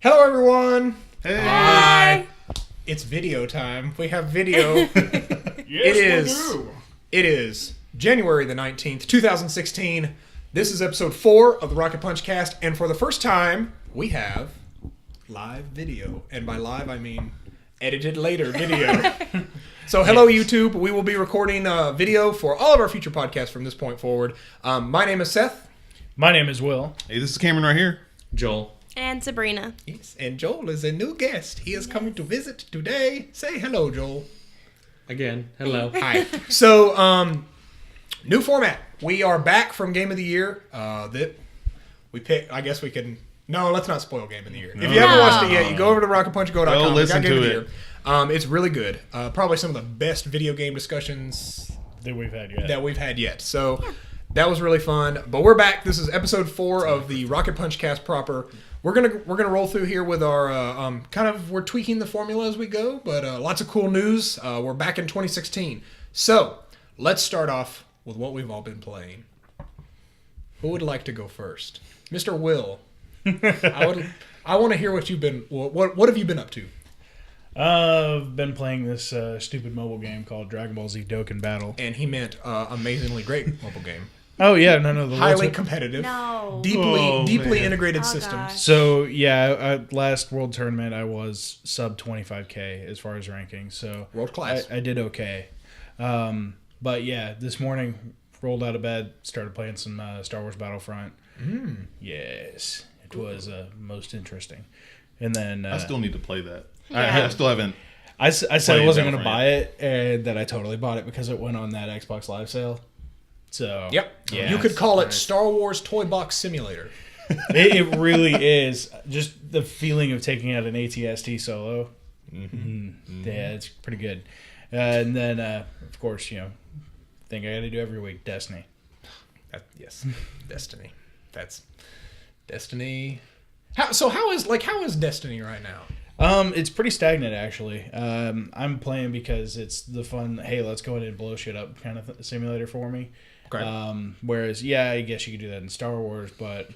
Hello, everyone. Hey. Hi. It's video time. We have video. Yes, It is January the 19th, 2016. This is episode 4 of the Rocket Punch cast, and for the first time, we have live video. And by live, I mean edited later video. So, hello, YouTube. We will be recording video for all of our future podcasts from this point forward. My name is Seth. My name is Will. Hey, this is Cameron right here. Joel. And Sabrina. Yes, and Joel is a new guest. He is coming to visit today. Say hello, Joel. Again, hello. Hi. So, new format. We are back from Game of the Year. That we pick. I guess we can. No, let's not spoil Game of the Year. If you haven't watched it yet, you go over to rocketpunchgo.com. Go listen Game of to the it. Year. It's really good. Probably some of the best video game discussions That we've had yet. So that was really fun. But we're back. This is episode 4 of the Rocket Punch cast proper. We're gonna roll through here with our we're tweaking the formula as we go, but lots of cool news. We're back in 2016. So let's start off with what we've all been playing. Who would like to go first? Mr. Will. I want to hear what you've been. What have you been up to? I've been playing this stupid mobile game called Dragon Ball Z Dokkan Battle. And he meant amazingly great mobile game. Oh yeah, no, the Highly competitive. No. Deeply man. integrated Oh, systems. gosh. So yeah, last World Tournament I was sub 25k as far as ranking. So World class. I did okay. But yeah, this morning rolled out of bed, started playing some Star Wars Battlefront. Yes, it was most interesting. And then I still need to play that. Yeah. I still haven't. I said I Playing wasn't going to Battlefront buy it, and then I totally bought it because it went on that Xbox Live sale. So Yep. yeah, You could call it nice. Star Wars Toy Box Simulator. it really is just the feeling of taking out an ATST solo. Yeah, it's pretty good. And then, of course, thing I got to do every week, Destiny. Yes, Destiny. That's Destiny. How is Destiny right now? It's pretty stagnant actually. I'm playing because it's the fun. Hey, let's go in and blow shit up kind of simulator for me. Okay. Whereas, yeah, I guess you could do that in Star Wars, but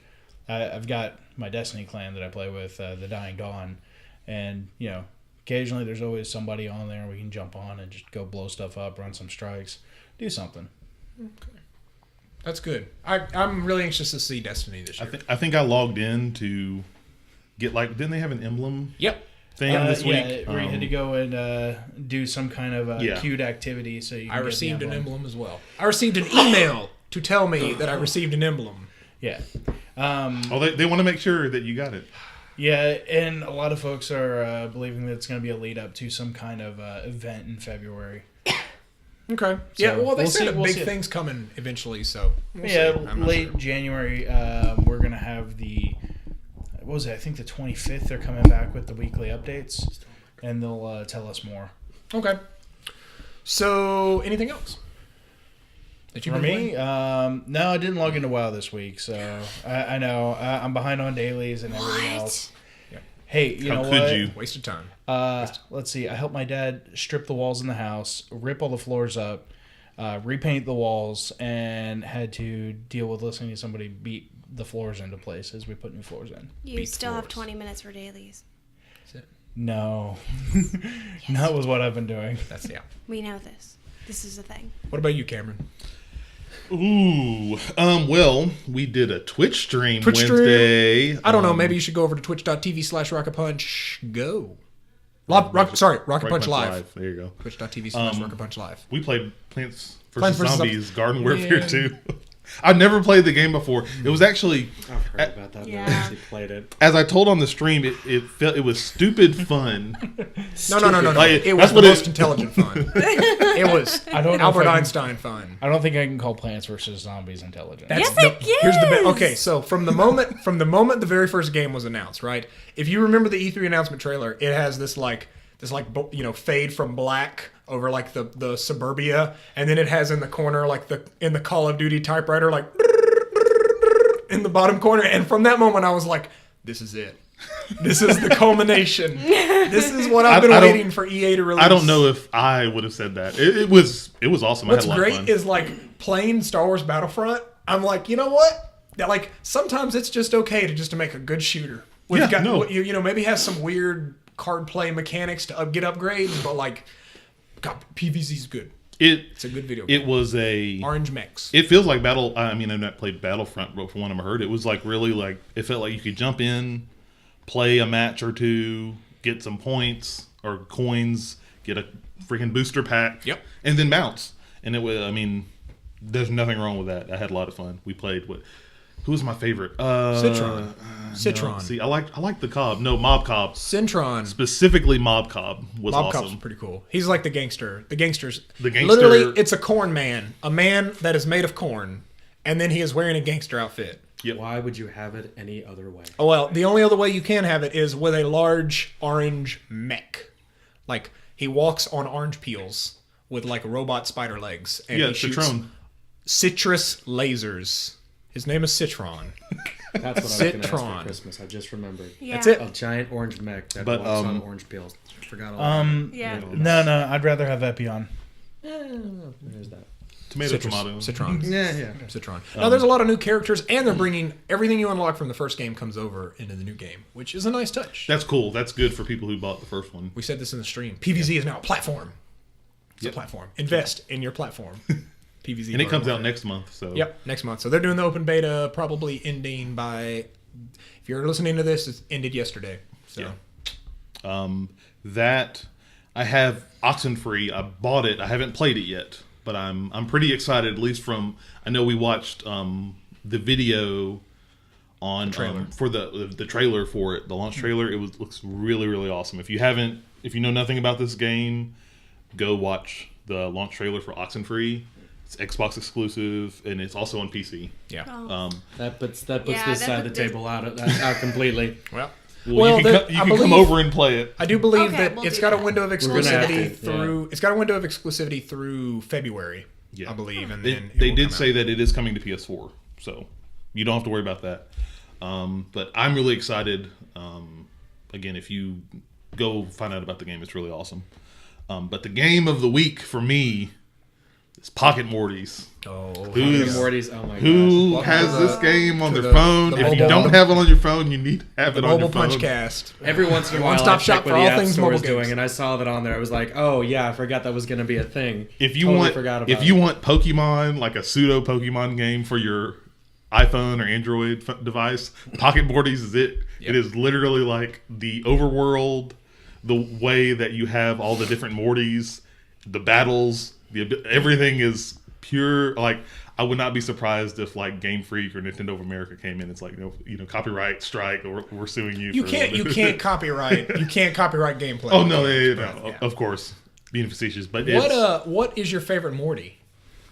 I've got my Destiny clan that I play with, the Dying Dawn, and occasionally there's always somebody on there we can jump on and just go blow stuff up, run some strikes, do something. Okay. That's good. I'm really anxious to see Destiny this year. I think I logged in to get didn't they have an emblem Yep. thing this week? Yeah, where you had to go and do some kind of queued activity. So you can I get the received an emblem as well. I received an email to tell me that I received an emblem. Yeah. They want to make sure that you got it. Yeah, and a lot of folks are believing that it's going to be a lead up to some kind of event in February. Okay. Yeah. Well, they we'll said see- big things coming eventually, so we'll see. Yeah, I'm not late sure. January, we're going to have what was it? I think the 25th they're coming back with the weekly updates, and they'll tell us more. Okay. So, anything else that you've For been me, playing? no, I didn't log into WoW this week, so I know I'm behind on dailies and everything else. Yeah. Hey, you How know could what? you? Wasted time. Let's see. I helped my dad strip the walls in the house, rip all the floors up, repaint the walls, and had to deal with listening to somebody beat the floors into place as we put new floors in. You Beat still have floors. 20 minutes for dailies. That's it. No, that was what I've been doing. That's yeah. We know this. This is a thing. What about you, Cameron? Ooh. Well, we did a Twitch stream Twitch stream. Wednesday. I don't know. Maybe you should go over to twitch.tv/rocketpunch. Go. Rocket Punch Live. There you go. Twitch.tv/Rocket Punch Live. We played Plants Plants vs. vs. Zombies Garden Warfare Yeah. 2. I've never played the game before. It was actually, I've heard about that. Yeah. Never actually played it. as I told on the stream, it was stupid fun. No. Like, It was that's the what most intelligent fun. It was I don't know Albert if I can- Einstein fun. I don't think I can call Plants vs Zombies intelligent. Yes, the, it Here's the is! okay. So from the moment the very first game was announced, right? If you remember the E3 announcement trailer, it has this fade from black over like the suburbia, and then it has in the corner in the Call of Duty typewriter like in the bottom corner. And from that moment, I was like, this is it. This is the culmination. This is what I've been waiting for EA to release. I don't know if I would have said that. It was awesome. What's I had a lot great of fun. is like playing Star Wars Battlefront. I'm like, you know what? That like sometimes it's just okay to make a good shooter. Maybe has some weird card play mechanics to get upgrades, but like, God, PvZ's good. It's a good video game. It was a Orange Mechs. It feels like Battle. I mean, I've not played Battlefront, but from what I've heard, it was like really like it felt like you could jump in, play a match or two, get some points or coins, get a freaking booster pack, and then bounce. And it was. I mean, there's nothing wrong with that. I had a lot of fun. We played with. Who was my favorite? Citron. No. See, I like the Cobb. No, Mob Cobb. Citron. Specifically, Mob Cobb was Mob awesome. Cobb's pretty cool. He's like the gangster. The gangster. Literally, it's a corn man. A man that is made of corn, and then he is wearing a gangster outfit. Yep. Why would you have it any other way? Oh well, the only other way you can have it is with a large orange mech. Like he walks on orange peels with like robot spider legs, and he shoots citrus lasers. His name is Citron. That's what I was going to ask for Christmas. I just remembered. Yeah. That's it. A giant orange mech that walks on orange peels. Forgot all Yeah. No, I'd rather have Epion. There's that. Tomato. Citron. Yeah. Citron. Now there's a lot of new characters, and they're bringing everything you unlock from the first game comes over into the new game, which is a nice touch. That's cool. That's good for people who bought the first one. We said this in the stream. PvZ is now a platform. It's a platform. Invest in your platform. PvZ. And it comes out next month. So next month. So they're doing the open beta, probably ending by. If you're listening to this, it ended yesterday. So. That I have Oxenfree. I bought it. I haven't played it yet, but I'm pretty excited. At least from I know we watched the video on for the trailer for it, the launch trailer. It looks really really awesome. If you know nothing about this game, go watch the launch trailer for Oxenfree. It's Xbox exclusive, and it's also on PC. Yeah. That puts this side of the table out completely. You can come over and play it. I do believe that it's got a window of exclusivity through. It's got a window of exclusivity through February, I believe, and then they did say that it is coming to PS4, so you don't have to worry about that. But I'm really excited. Again, if you go find out about the game, it's really awesome. But the game of the week for me. It's Pocket Mortys. Mortys. Oh my gosh. Who has this game on their phone? If you don't have it on your phone, you need to have it on your phone. Mobile Punchcast. Every once in a while, one-stop shop for all things mobile games. doing, and I saw that on there. I was like, oh yeah, I forgot that was going to be a thing. If you want Pokemon, like a pseudo Pokemon game for your iPhone or Android device, Pocket Mortys is it. Yep. It is literally like the overworld, the way that you have all the different Mortys, the battles. Everything is pure. Like I would not be surprised if like Game Freak or Nintendo of America came in. It's like copyright strike, or we're suing you. You can't copyright gameplay. Oh no, of course, being facetious. But what is your favorite Morty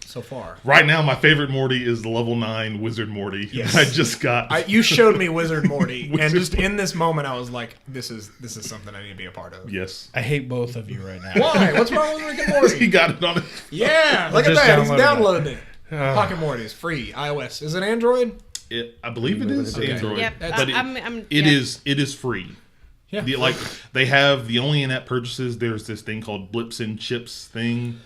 so far? Right now, my favorite Morty is the level 9 Wizard Morty. Yes. I just got. You showed me Wizard Morty, and just in this moment, I was like, "This is something I need to be a part of." Yes. I hate both of you right now. Why? What's wrong with Rick and Morty? He got it on it. Yeah, look at that. He's downloaded it. Pocket Morty is free. iOS. Is it Android? I believe it is Android. Yep. But it is free. Yeah. They have the only in-app purchases. There's this thing called Blips and Chips thing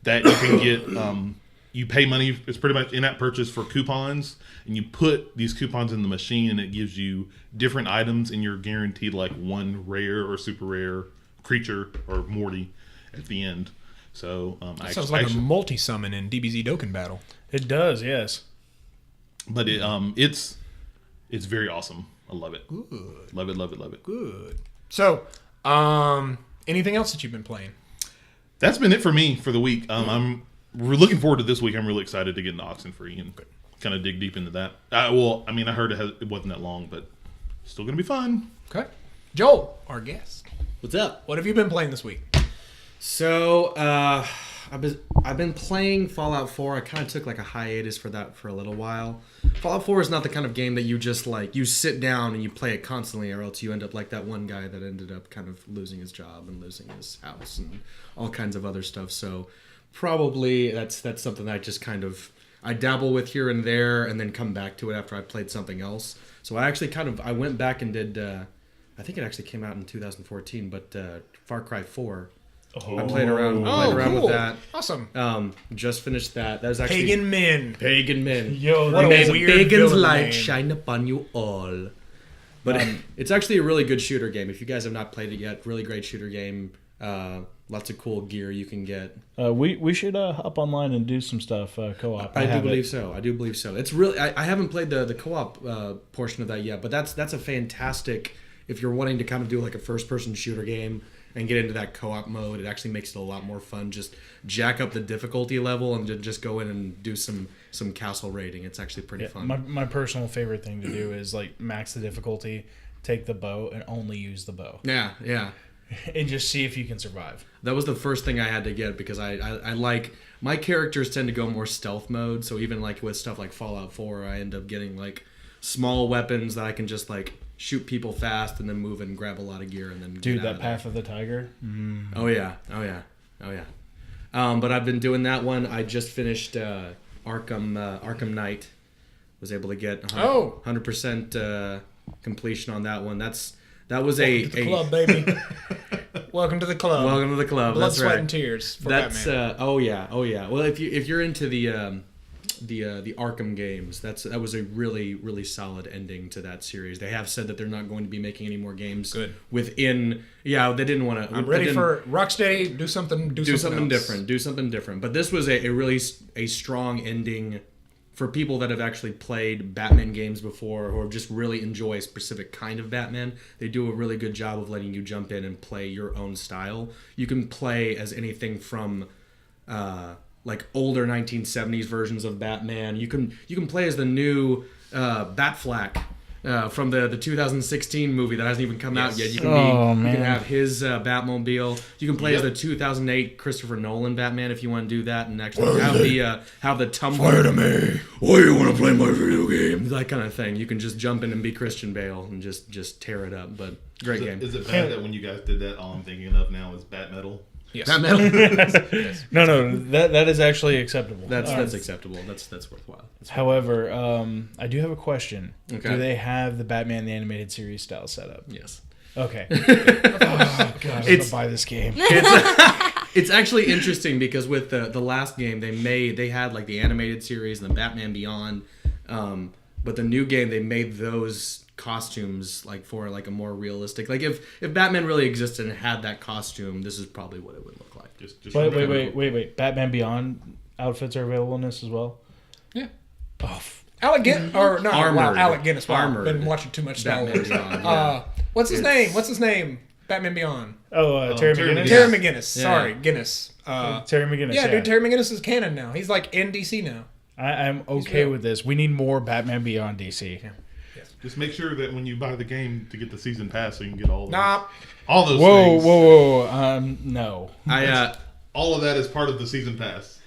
that you can get. You pay money. It's pretty much in-app purchase for coupons, and you put these coupons in the machine, and it gives you different items, and you're guaranteed like one rare or super rare creature or Morty at the end. So that sounds like a multi-summon in DBZ Dokkan Battle. It does, yes. But it's very awesome. I love it. Good. Love it. Good. So, anything else that you've been playing? That's been it for me for the week. We're looking forward to this week. I'm really excited to get into Oxenfree and kind of dig deep into that. I heard it wasn't that long, but it's still going to be fun. Okay. Joel, our guest. What's up? What have you been playing this week? So, I've been playing Fallout 4. I kind of took like a hiatus for that for a little while. Fallout 4 is not the kind of game that you just like, you sit down and you play it constantly, or else you end up like that one guy that ended up kind of losing his job and losing his house and all kinds of other stuff. So probably that's something that I just kind of, I dabble with here and there and then come back to it after I played something else. So I actually I went back and did, I think it actually came out in 2014, but Far Cry 4. Oh. I played around cool. with that. Awesome. Just finished that. That was actually Pagan Men. Pagan Men. Yo, What a May the weird pagan's villain light name. shine upon you all. But it's actually a really good shooter game. If you guys have not played it yet, really great shooter game. Lots of cool gear you can get. We should hop online and do some stuff co-op. I do believe so. It's really I haven't played the co-op portion of that yet, but that's a fantastic if you're wanting to kind of do like a first-person shooter game and get into that co-op mode. It actually makes it a lot more fun. Just jack up the difficulty level and just go in and do some castle raiding. It's actually pretty fun. My personal favorite thing to do is like max the difficulty, take the bow, and only use the bow. Yeah. And just see if you can survive. That was the first thing I had to get because I like my characters tend to go more stealth mode. So even like with stuff like Fallout 4, I end up getting like small weapons that I can just like shoot people fast and then move and grab a lot of gear and then Dude, get out that of Path of the Tiger. Oh yeah. But I've been doing that one. I just finished Arkham Knight. Was able to get 100% completion on that one. That was Welcome to the club, baby. Welcome to the club. Welcome to the club. Blood, That's sweat, right. and tears. For That's Batman. oh yeah. Well, if you're into the Arkham games, that was a really solid ending to that series. They have said that they're not going to be making any more games. Good. Within. Yeah, they didn't want to. I'm ready for Rocksteady. Do something different. Do something different. But this was a really strong ending. For people that have actually played Batman games before or just really enjoy a specific kind of Batman, they do a really good job of letting you jump in and play your own style. You can play as anything from like older 1970s versions of Batman. You can play as the new Batfleck from the 2016 movie that hasn't even come out yet. You can you can have his Batmobile. You can play as the 2008 Christopher Nolan Batman if you want to do that, and actually have the tumbler. Fire to me. Why do you want to play my video game? That kind of thing. You can just jump in and be Christian Bale and just tear it up. But great game. Is it bad that when you guys did that, all I'm thinking of now is Bat Metal? Yes. Batman. No, that is actually acceptable. That's acceptable. That's worthwhile. However, I do have a question. Okay. Do they have the Batman the Animated Series style setup? Yes. Okay. Oh god, I'm gonna buy this game. It's actually interesting because with the last game they had like the animated series and the Batman Beyond, but the new game they made those costumes like for like a more realistic, like if Batman really existed and had that costume, this is probably what it would look like. Just Wait. Batman Beyond outfits are available in this as well? Yeah. Oh, Alec Guinness, or not Armored. Alec Guinness. Wow, Armored. been watching too much Star Batman Wars. Beyond, yeah. What's his name? Batman Beyond. Terry McGinnis? Terry McGinnis. Yeah. Sorry, Guinness. Terry McGinnis. Yeah, dude, Terry McGinnis is canon now. He's like in DC now. I'm okay real. with this. We need more Batman Beyond DC. Yeah. Just make sure that when you buy the game to get the season pass, so you can get all Nah. those things. Whoa. No. All of that is part of the season pass.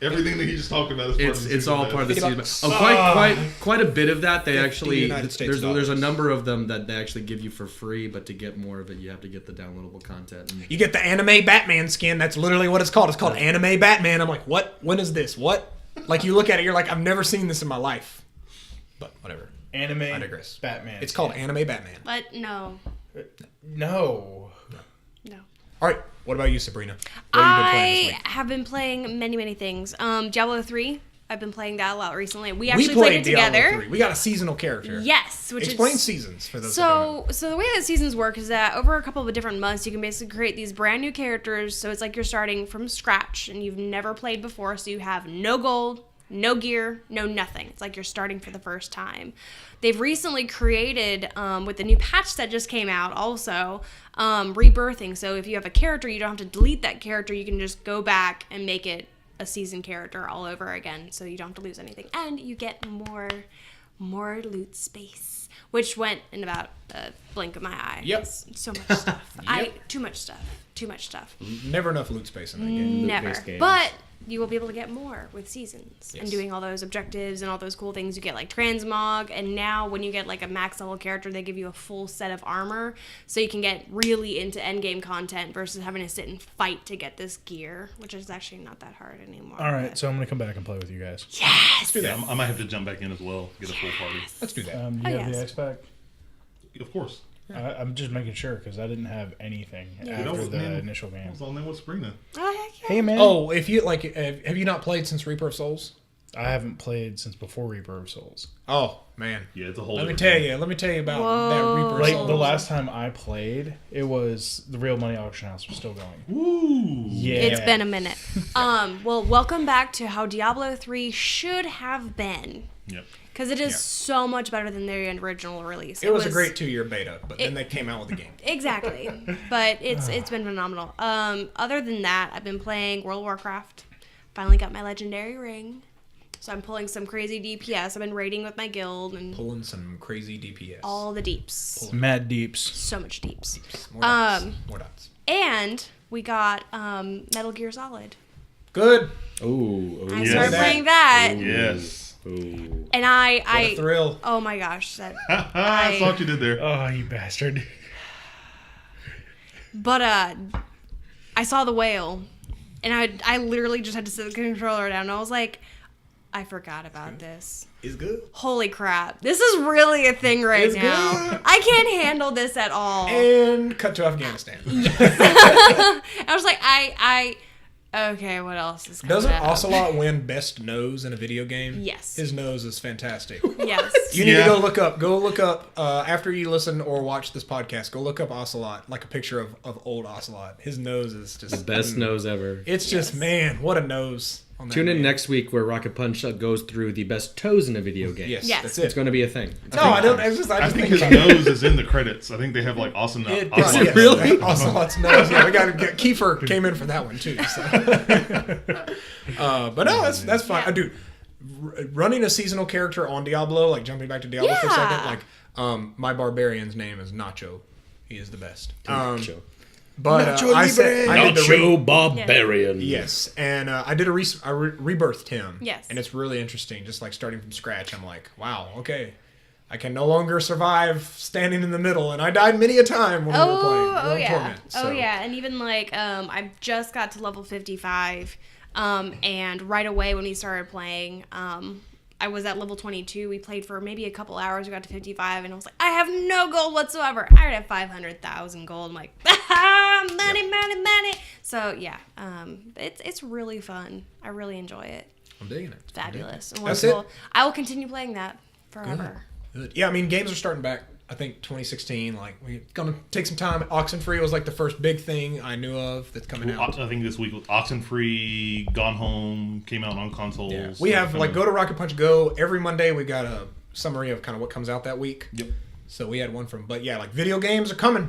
Everything that he just talked about is part of the season It's all pass. part of the Think season. about- Quite a bit of that they actually United States there's a dollars. number of them that they actually give you for free, but to get more of it you have to get the downloadable content. And You get the anime Batman skin. That's literally what it's called. It's called Anime Batman. I'm like, what? When is this? What? Like you look at it, you're like, I've never seen this in my life. But whatever. Anime I digress. Batman. It's called Anime Batman. But no. No. All right. What about you, Sabrina? What have you been playing this I week? have been playing many things. Diablo 3. I've been playing that a lot recently. We We actually played played it Diablo together. 3. We got a seasonal character. Yes, which Explain is seasons for those. That don't know. so the way that seasons work is that over a couple of different months you can basically create these brand new characters. So it's like you're starting from scratch and you've never played before, so you have no gold, no gear, no nothing. It's like you're starting for the first time. They've recently created, with the new patch that just came out also, rebirthing. So if you have a character, you don't have to delete that character. You can just go back and make it a seasoned character all over again. So you don't have to lose anything. And you get more loot space, which went in about a blink of my eye. Yep. It's so much stuff. Too much stuff. Never enough loot space in that game. Never. Loot-based games. But you will be able to get more with seasons and Yes. doing all those objectives and all those cool things. You get like transmog, and now when you get like a max level character, they give you a full set of armor, so you can get really into endgame content versus having to sit and fight to get this gear, which is actually not that hard anymore. All right, but- so I'm gonna come back and play with you guys. Yes. Yeah, I might have to jump back in as well, get a full party. Let's do that. Do you have yes. the X-Pack? Of course. I'm just making sure because I didn't have anything Yeah. after You know, the man, initial game. I was on there with Sabrina. Oh, heck yeah. Hey man. Oh, if you like, have you not played since Reaper of Souls? I haven't played since before Reaper of Souls. Oh man, Yeah, it's a whole. let me different tell you about Whoa. that Reaper. Like Souls. the last time I played, it was the Real Money Auction House was still going. Ooh. Yeah, It's been a minute. Well, welcome back to how Diablo 3 should have been. Yep. Because it is so much better than their original release. It was a great 2-year beta, but then It- they came out with the game. Exactly. But it's been phenomenal. Other than that, I've been playing World of Warcraft. Finally got my legendary ring. So I'm pulling some crazy DPS. I've been raiding with my guild and Pulling some crazy DPS. all the deeps. Mad Deeps. So much deeps. More dots. More dots. And we got Metal Gear Solid. Good. Ooh. I Yes. started That- playing that. Yes. Ooh. And What a I thrill. oh my gosh, I saw what you did there. Oh, you bastard! but I saw the whale, and I literally just had to set the controller down. And I was like, I forgot about this. Is good. Holy crap! This is really a thing right It's now. good. I can't handle this at all. And cut to Afghanistan. I was like, okay, what else is coming Doesn't up? Ocelot win best nose in a video game? Yes. His nose is fantastic. Yes. You need Yeah. to go look up after you listen or watch this podcast, go look up Ocelot, like a picture of old Ocelot. His nose is just The best nose ever. It's just, man, what a nose on that Tune in man. next week where Rocket Punch goes through the best toes in a video game. Yes, Yes. that's It's it. going to be a thing. No, I don't. I I just think think his about it. nose is in the credits. I think they have like awesome. It awesome does, yes. really? Ocelot's nose. Yeah, we got to get Kiefer came in for that one too. So. But no, that's fine. Yeah. Dude, running a seasonal character on Diablo, like jumping back to Diablo for a second, Yeah. like my barbarian's name is Nacho. He is the best. Show. But Nacho I said I did the Nacho Barbarian. yes, and I did I rebirthed him. Yes. and it's really interesting. Just like starting from scratch, I'm like, wow, okay. I can no longer survive standing in the middle, and I died many a time when we were playing. We were in yeah. Torment, so. Oh yeah, and even like I just got to level 55, and right away when we started playing, I was at level 22. We played for maybe a couple hours. We got to 55, and I was like, I have no gold whatsoever. I already have 500,000 gold. I'm like, money. So yeah, it's really fun. I really enjoy it. I'm digging it. It's fabulous. And That's wonderful. I will continue playing that forever. Good. Yeah, I mean, games are starting back. I think 2016. Like, we're gonna take some time. Oxenfree was like the first big thing I knew of that's coming out. I think this week was Oxenfree, Gone Home came out on consoles. Yeah. We have like go to Rocket Punch Go every Monday. We got a summary of kind of what comes out that week. Yep. So we had one from, but yeah, like video games are coming.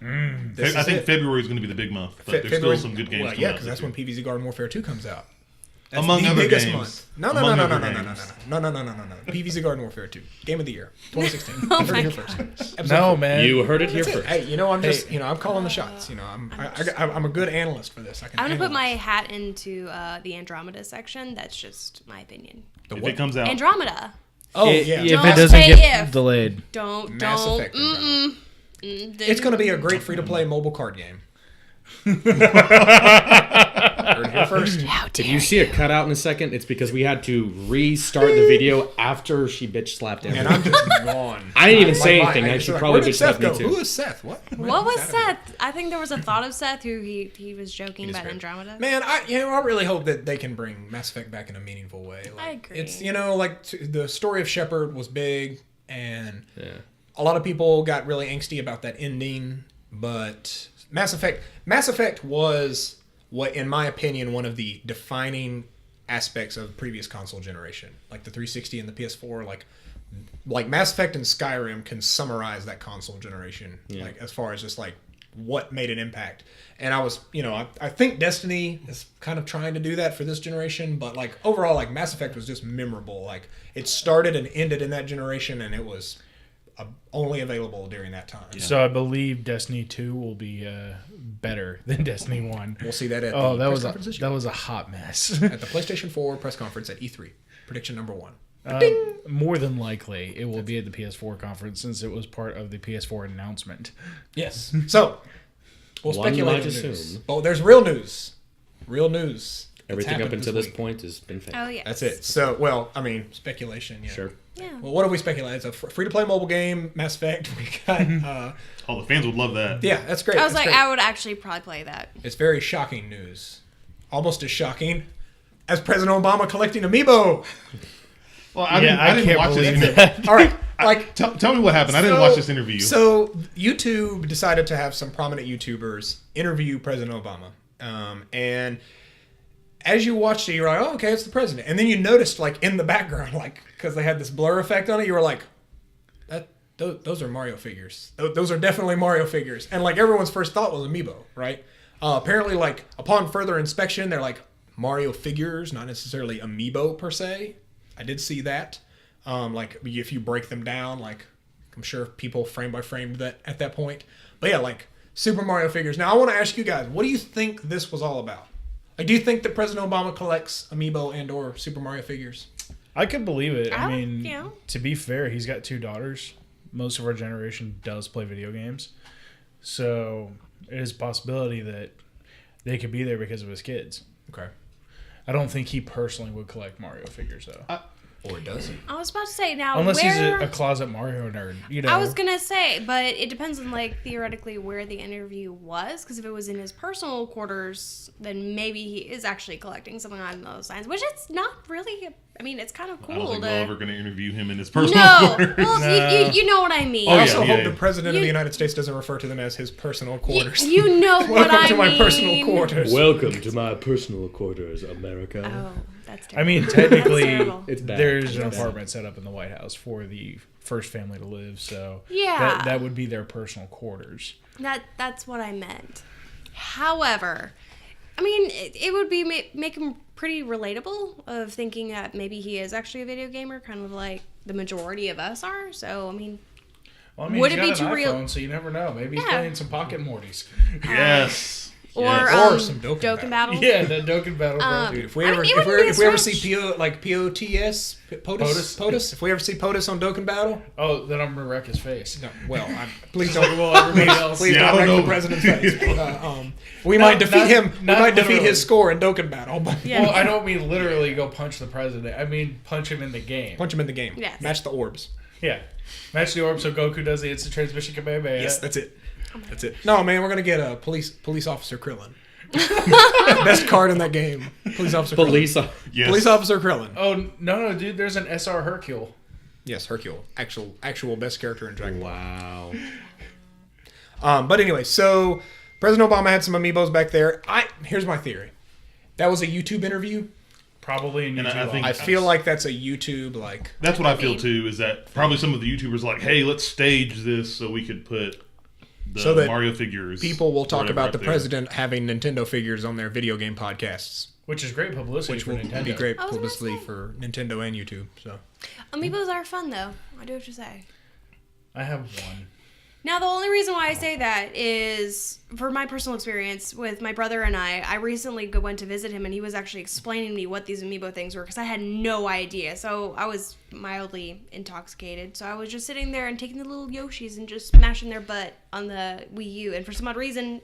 This I is think it. February is going to be the big month, but there's February- still some good games. Well, coming yeah, out because this that's when year. PvZ Garden Warfare 2 comes out. That's Among the other biggest games. month. No. Among other games. No. PvZ Garden Warfare 2, Game of the Year, 2016. Oh Heard it my here first. Episode No, 4. man. You heard it here That's it. first. Hey, you know, I'm just, I'm calling the shots. You know, I'm a good analyst for this. I can. I'm gonna put my analyze. hat into the Andromeda section. That's just my opinion. The If what? it comes out, Andromeda. Oh If yeah, it Don't doesn't say get if. delayed. Don't. Mass Effect. It's going to be a great free-to-play mobile card game. Heard it here first. How If dare you see it cut out in a second, it's because we had to restart the video after she bitch slapped And everyone. I'm just gone. I didn't even Like, say my- anything. I just should like, probably where did bitch Seth slap me go? too. Who is Seth? What? What was What's happening? Seth? I think there was a thought of Seth who he was joking about fair. Andromeda. Man, I really hope that they can bring Mass Effect back in a meaningful way. Like, I agree. It's like the story of Shepard was big, and Yeah. a lot of people got really angsty about that ending. But Mass Effect was what, in my opinion, one of the defining aspects of previous console generation, like the 360 and the PS4. Like Mass Effect and Skyrim can summarize that console generation, like as far as just like what made an impact. And I was, I think Destiny is kind of trying to do that for this generation, but like overall, like Mass Effect was just memorable. Like it started and ended in that generation, and it was only available during that time. So I believe Destiny 2 will be better than Destiny 1. We'll see that at Oh, the that press was conference this that year. was a hot mess. At the PlayStation 4 press conference at E3. Prediction number 1. More than likely, it will be at the PS4 conference since it was part of the PS4 announcement. Yes. So, we'll One speculate might on news. assume. But there's real news. Real news. that's Everything up happened until this week. point has been fake. Oh yeah. That's it. So, well, I mean, speculation. Yeah. Sure. Yeah. Well, what have we speculated? It's a free-to-play mobile game, Mass Effect. We got. oh, the fans would love that. Yeah, that's great. I was That's like, great. I would actually probably play that. It's very shocking news. Almost as shocking as President Obama collecting Amiibo. Well, I didn't can't watch this believe interview. that. All right, like Tell me what happened. I didn't watch this interview. So YouTube decided to have some prominent YouTubers interview President Obama, and as you watched it, you were like, "Oh, okay, it's the president." And then you noticed, like in the background, like because they had this blur effect on it, you were like, those are Mario figures. Those are definitely Mario figures." And like everyone's first thought was Amiibo, right? Apparently, like upon further inspection, they're like Mario figures, not necessarily Amiibo per se. I did see that. Like if you break them down, like I'm sure people frame by frame that at that point. But yeah, like Super Mario figures. Now I want to ask you guys, what do you think this was all about? Like, do you think that President Obama collects Amiibo and/or Super Mario figures? I could believe it. I would, mean, you know. to be fair, he's got 2 daughters. Most of our generation does play video games. So it is a possibility that they could be there because of his kids. Okay. I don't think he personally would collect Mario figures, though. Or does he? I was about to say now. Unless he's where... a closet Mario nerd. You know. I was gonna say, but it depends on like theoretically where the interview was. Because if it was in his personal quarters, then maybe he is actually collecting something on those lines. Which it's not really. I mean, it's kind of cool. I don't think to... we're ever going to interview him in his personal No, quarters. well, you know what I mean. Oh, I yeah, also hope yeah. the president of You- the United States doesn't refer to them as his personal quarters. You know what Welcome I to mean. my personal quarters. Welcome to my personal quarters, America. Oh, that's terrible. I mean, technically, That's terrible. It's bad. there's an It's bad. apartment set up in the White House for the first family to live. So Yeah. that would be their personal quarters. That's what I meant. However, I mean, it would be make him pretty relatable of thinking that maybe he is actually a video gamer, kind of like the majority of us are. So, I mean, Well, I mean, Would he's it be got an too real- iPhone, so you never know. Maybe he's Yeah. playing some Pocket Mortys. Yes. or, Yes. Or some Dokkan Dokkan Battle. Battle. Yeah, the Dokkan Battle. bro. Dude, if we I ever mean, it if wouldn't we be a ever see stretch. POTS POTUS, if we ever see POTUS on Dokkan Battle, Oh, then I'm gonna wreck his face. no, please don't. Well, everybody else. Please Yeah, I don't wreck don't the know. president's face. We No, might defeat not- him. We not might defeat literally. his score in Dokkan Battle, but Yeah. Well, I don't mean literally go punch the president. I mean punch him in the game. punch him in the game. Yes. Match the orbs. Yeah. Match the orb so Goku does the instant transmission Kamehameha. Yes, that's it. That's it. No, man, we're gonna get a police officer Krillin. Best card in that game. Police officer. Police. Krillin. Yes. Police officer Krillin. Oh no, dude! There's an SR Hercule. Yes, Hercule. Actual best character in Dragon Ball. Wow. But anyway, so President Obama had some amiibos back there. Here's my theory. That was a YouTube interview. Probably in And YouTube. I think- I feel like that's a YouTube like. That's what I feel too. Is that probably some of the YouTubers like, hey, let's stage this so we could put the So that Mario figures. People will or talk whatever about up the there. president having Nintendo figures on their video game podcasts, which is great publicity which for will Nintendo. be great I was gonna publicity say. for Nintendo and YouTube. So Amiibos are fun though. I do have to say. I have one. Now, the only reason why I say that is for my personal experience with my brother and I recently went to visit him and he was actually explaining to me what these Amiibo things were because I had no idea. So I was mildly intoxicated. So I was just sitting there and taking the little Yoshis and just smashing their butt on the Wii U. And for some odd reason,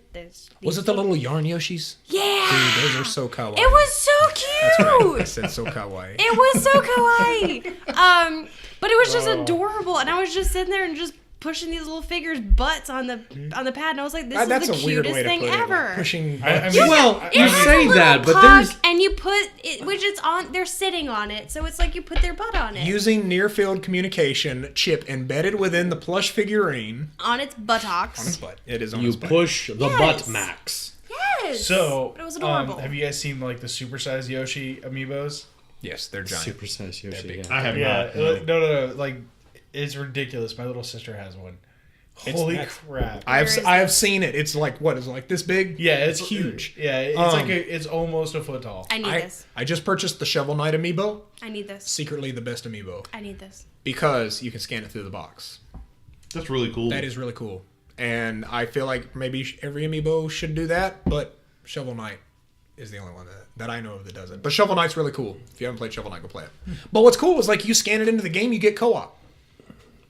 was it the little yarn Yoshis? Yeah! Dude, those are so kawaii. It was so cute! I said so kawaii. It was so kawaii. But it was just adorable, and I was just sitting there and just pushing these little figures' butts on the pad, and I was like, "This That's is the a weird cutest way to thing put it. ever." Like pushing. I mean, Well, I you mean, It has say a little that, but puck, there's and you put it, which it's on. They're sitting on it, so it's like you put their butt on it, Using near-field communication chip embedded within the plush figurine on its buttocks. on its butt. It is on you its butt. push the Yes. butt max. Yes. So, but it was adorable. have you guys seen like the supersized Yoshi amiibos? Yes, they're giant. Supersize Yoshi. big. Yeah. I have Yeah, not. no. Like, it's ridiculous. My little sister has one. Holy nuts. crap! I Where is have seen it. It's like what is it, like this big? Yeah, it's huge. Yeah, it's Um, it's almost a foot tall. I need this. I just purchased the Shovel Knight amiibo. I need this. Secretly the best amiibo I need this. because you can scan it through the box. That's really cool. That is really cool, and I feel like maybe every amiibo should do that, but Shovel Knight is the only one that I know of that doesn't. But Shovel Knight's really cool. If you haven't played Shovel Knight, go play it. But what's cool is like you scan it into the game, you get co-op.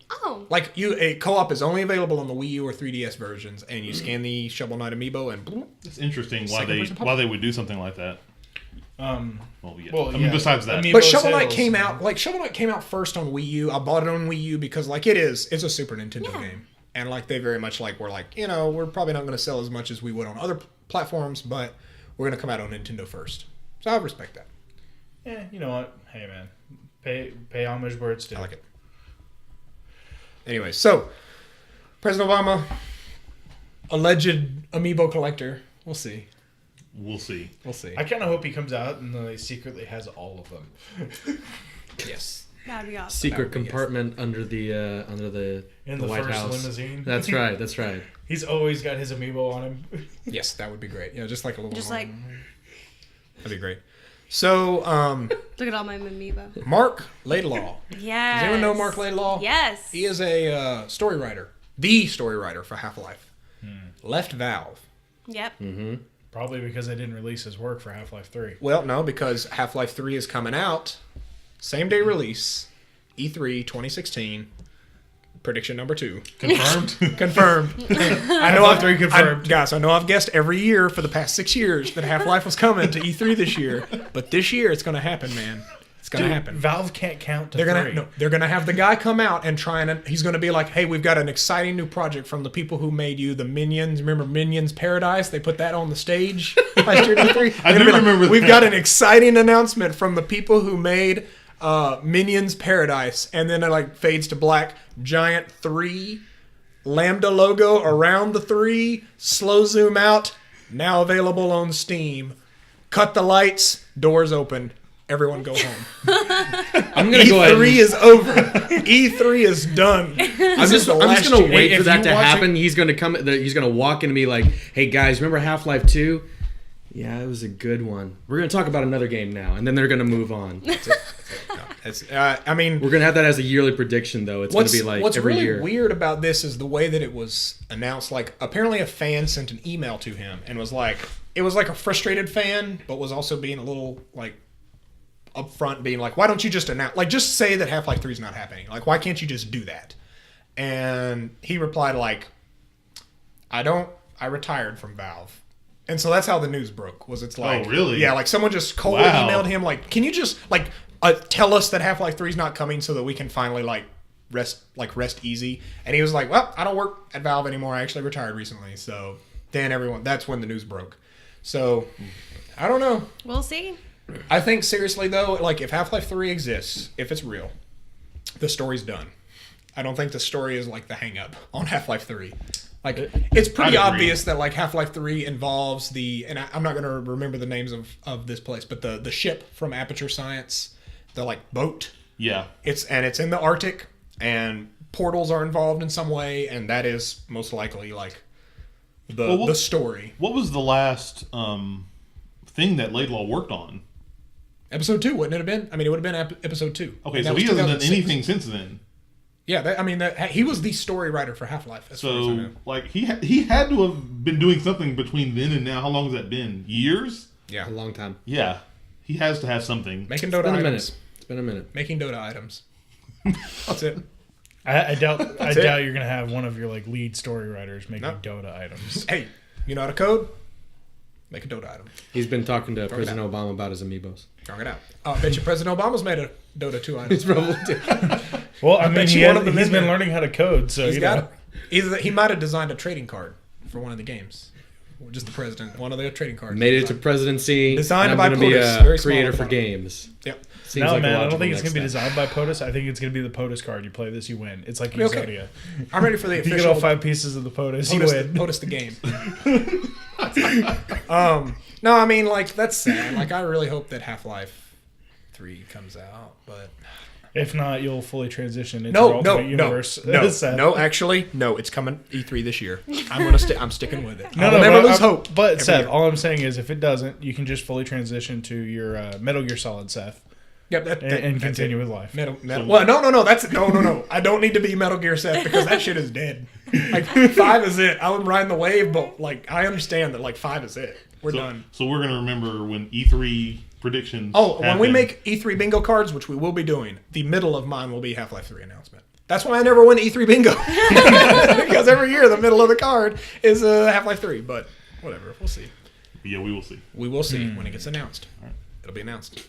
Oh. Like a co-op is only available on the Wii U or 3DS versions, and you scan the Shovel Knight amiibo and bloop. It's interesting why Second they person pop- why they would do something like that. Well, yeah. well, I mean, yeah. besides that, Amiibo But Shovel Knight sales, came man. out like Shovel Knight came out first on Wii U. I bought it on Wii U because like it's a Super Nintendo Yeah. game, and like they very much like were like we're probably not going to sell as much as we would on other platforms, but we're going to come out on Nintendo first. So I respect that. You know what? Hey, man. Pay homage where it's due. I like it. Anyway, so President Obama, alleged Amiibo collector. We'll see. We'll see. We'll see. I kind of hope he comes out and then he secretly has all of them. Yes. That'd be awesome. Secret compartment under the In the the White first House. limousine. That's right. That's right. He's always got his amiibo on him. Yes, that would be great. Yeah, just like a little. Just like, That'd be great. So, look at all my amiibo. Marc Laidlaw. Yes. Does anyone know Marc Laidlaw? Yes. He is a story writer, the story writer for Half-Life. Left Valve. Yep. Probably because they didn't release his work for Half-Life 3. Well, no, because Half-Life 3 is coming out. Same day release. E3 2016. Prediction number 2. Confirmed? Confirmed. I know Half-Life 3 confirmed. Guys, I know I've guessed every year for the past 6 years that Half-Life was coming to E3 this year. But this year, it's going to happen, man. It's going to happen. Valve can't count to They're 3. they're gonna have the guy come out and try and he's gonna be like, hey, we've got an exciting new project from the people who made you the Minions. Remember Minions Paradise? They put that on the stage last year. I do remember We've that. got an exciting announcement from the people who made Minions Paradise, and then it like fades to black. Giant 3 Lambda logo around the 3. Slow zoom out. Now available on Steam. Cut the lights. Doors open. Everyone go home. I'm gonna go ahead. E3 is over. E3 is done. I'm just gonna wait If for that you to watch happen. He's gonna come. He's gonna walk in and be like, "Hey guys, remember Half-Life 2? Yeah, it was a good one. We're gonna talk about another game now, and then they're gonna move on. I mean, We're gonna have that as a yearly prediction, though. It's gonna be like what's every really year. weird about this is the way that it was announced. Like, apparently a fan sent an email to him and was like, it was like a frustrated fan, but was also being a little like upfront, being like, why don't you just announce, like, just say that Half-Life 3 is not happening? Like, why can't you just do that? And he replied like, I retired from Valve. And so that's how the news broke. Was it's like, Oh, really? Yeah, like someone just cold Wow. emailed him like, can you just like tell us that Half-Life 3 is not coming so that we can finally like rest easy? And he was like, well, I don't work at Valve anymore. I actually retired recently. So then that's when the news broke. So I don't know. We'll see. I think seriously though, like if Half-Life 3 exists, if it's real, the story's done. I don't think the story is like the hang up on Half-Life 3. Like, it's pretty I'd agree. obvious that like Half-Life 3 involves and I'm not going to remember the names of this place, but the ship from Aperture Science, the like boat. Yeah. It's in the Arctic, and portals are involved in some way, and that is most likely like the story. What was the last thing that Laidlaw worked on? Episode 2, wouldn't it have been? I mean, it would have been episode 2. Okay, And that so was he hasn't done 2006. anything since then. Yeah, he was the story writer for Half-Life. As far as I So, know. like, he had to have been doing something between then and now. How long has that been? Years? Yeah, a long time. Yeah. He has to have something. making It's Dota been a items. minute. It's been a minute. Making Dota items. That's it. I doubt That's it. you're gonna have one of your like lead story writers making No. Dota items. Hey, you know how to code? Make a Dota item. He's been talking to President out. Obama about his amiibos. Knock it out. I bet you President Obama's made a Dota 2 item. He's probably Well, I mean, bet he you one of them he's in been there. learning how to code, so He's you got know. it. Either that, he might have designed a trading card for one of the games. Or just the president. One of the trading cards. made it to presidency. Designed and by I'm gonna be POTUS. a Very small creator at the for bottom. games. Yep. Seems No, like a man, I don't logical think it's next gonna be step. designed by POTUS. I think it's gonna be the POTUS card. You play this, you win. It's like Okay. Exodia. I'm ready for the If you official get all 5 pieces of the POTUS, you POTUS, win. POTUS the game. No, I mean, like, that's sad. Like, I really hope that Half-Life 3 comes out, but... If not, you'll fully transition into No, your Ultimate Universe. set. actually, no, it's coming E3 this year. I'm sticking with it. No, I'll no, never but, lose hope. But every Seth, year. all I'm saying is, if it doesn't, you can just fully transition to your Metal Gear Solid, Seth, Yep, and that's continue it. with life. Metal. Well, no. That's no. I don't need to be Metal Gear Seth because that shit is dead. Like 5 is it. I'm riding the wave, but like I understand that like 5 is it. We're done. So we're gonna remember when E3 predictions. Oh, when we happen. make E3 bingo cards, which we will be doing, the middle of mine will be Half-Life 3 announcement. That's why I never win E3 bingo because every year the middle of the card is Half-Life 3. But whatever, we'll see. Yeah, we will see. We will see when it gets announced. It'll be announced.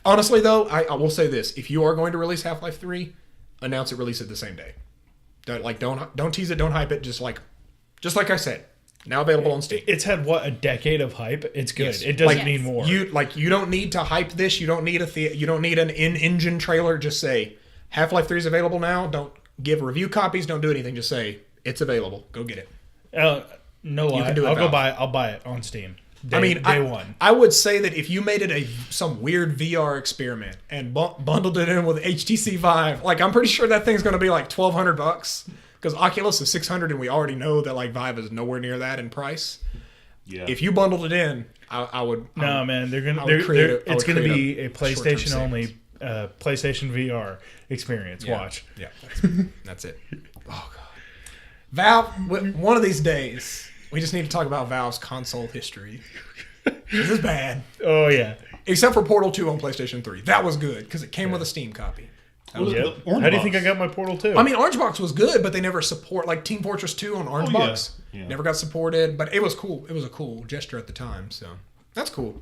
Honestly, though, I will say this: if you are going to release Half-Life 3, release it the same day. Don't tease it, don't hype it. Just like I said, Now available on Steam. It's had a decade of hype. It's good. Yes. It doesn't Yes. need more. You don't need to hype this. You don't need you don't need an in-engine trailer. Just say Half-Life 3 is available now. Don't give review copies. Don't do anything. Just say it's available. Go get it. No lie. can do it, I'll go Valve. buy it. I'll buy it on Steam. Day Day one. I would say that if you made it some weird VR experiment and bundled it in with HTC Vive, like I'm pretty sure that thing's going to be like $1,200 because Oculus is $600 and we already know that like Vive is nowhere near that in price. Yeah. If you bundled it in, I would. No, man, they're gonna. I would create a- I It's would gonna create be a short-term PlayStation only, PlayStation VR experience. Yeah. Watch. Yeah, that's it. Oh god, Valve. One of these days, we just need to talk about Valve's console history. This is bad. Oh yeah. Except for Portal 2 on PlayStation 3. That was good because it came with a Steam copy. What was Yep. the Orange How do you Box? think I got my Portal 2? I mean, Orange Box was good, but they never support like Team Fortress 2 on Orange Oh, yeah. Box. Yeah. Never got supported, but it was cool. It was a cool gesture at the time, so that's cool.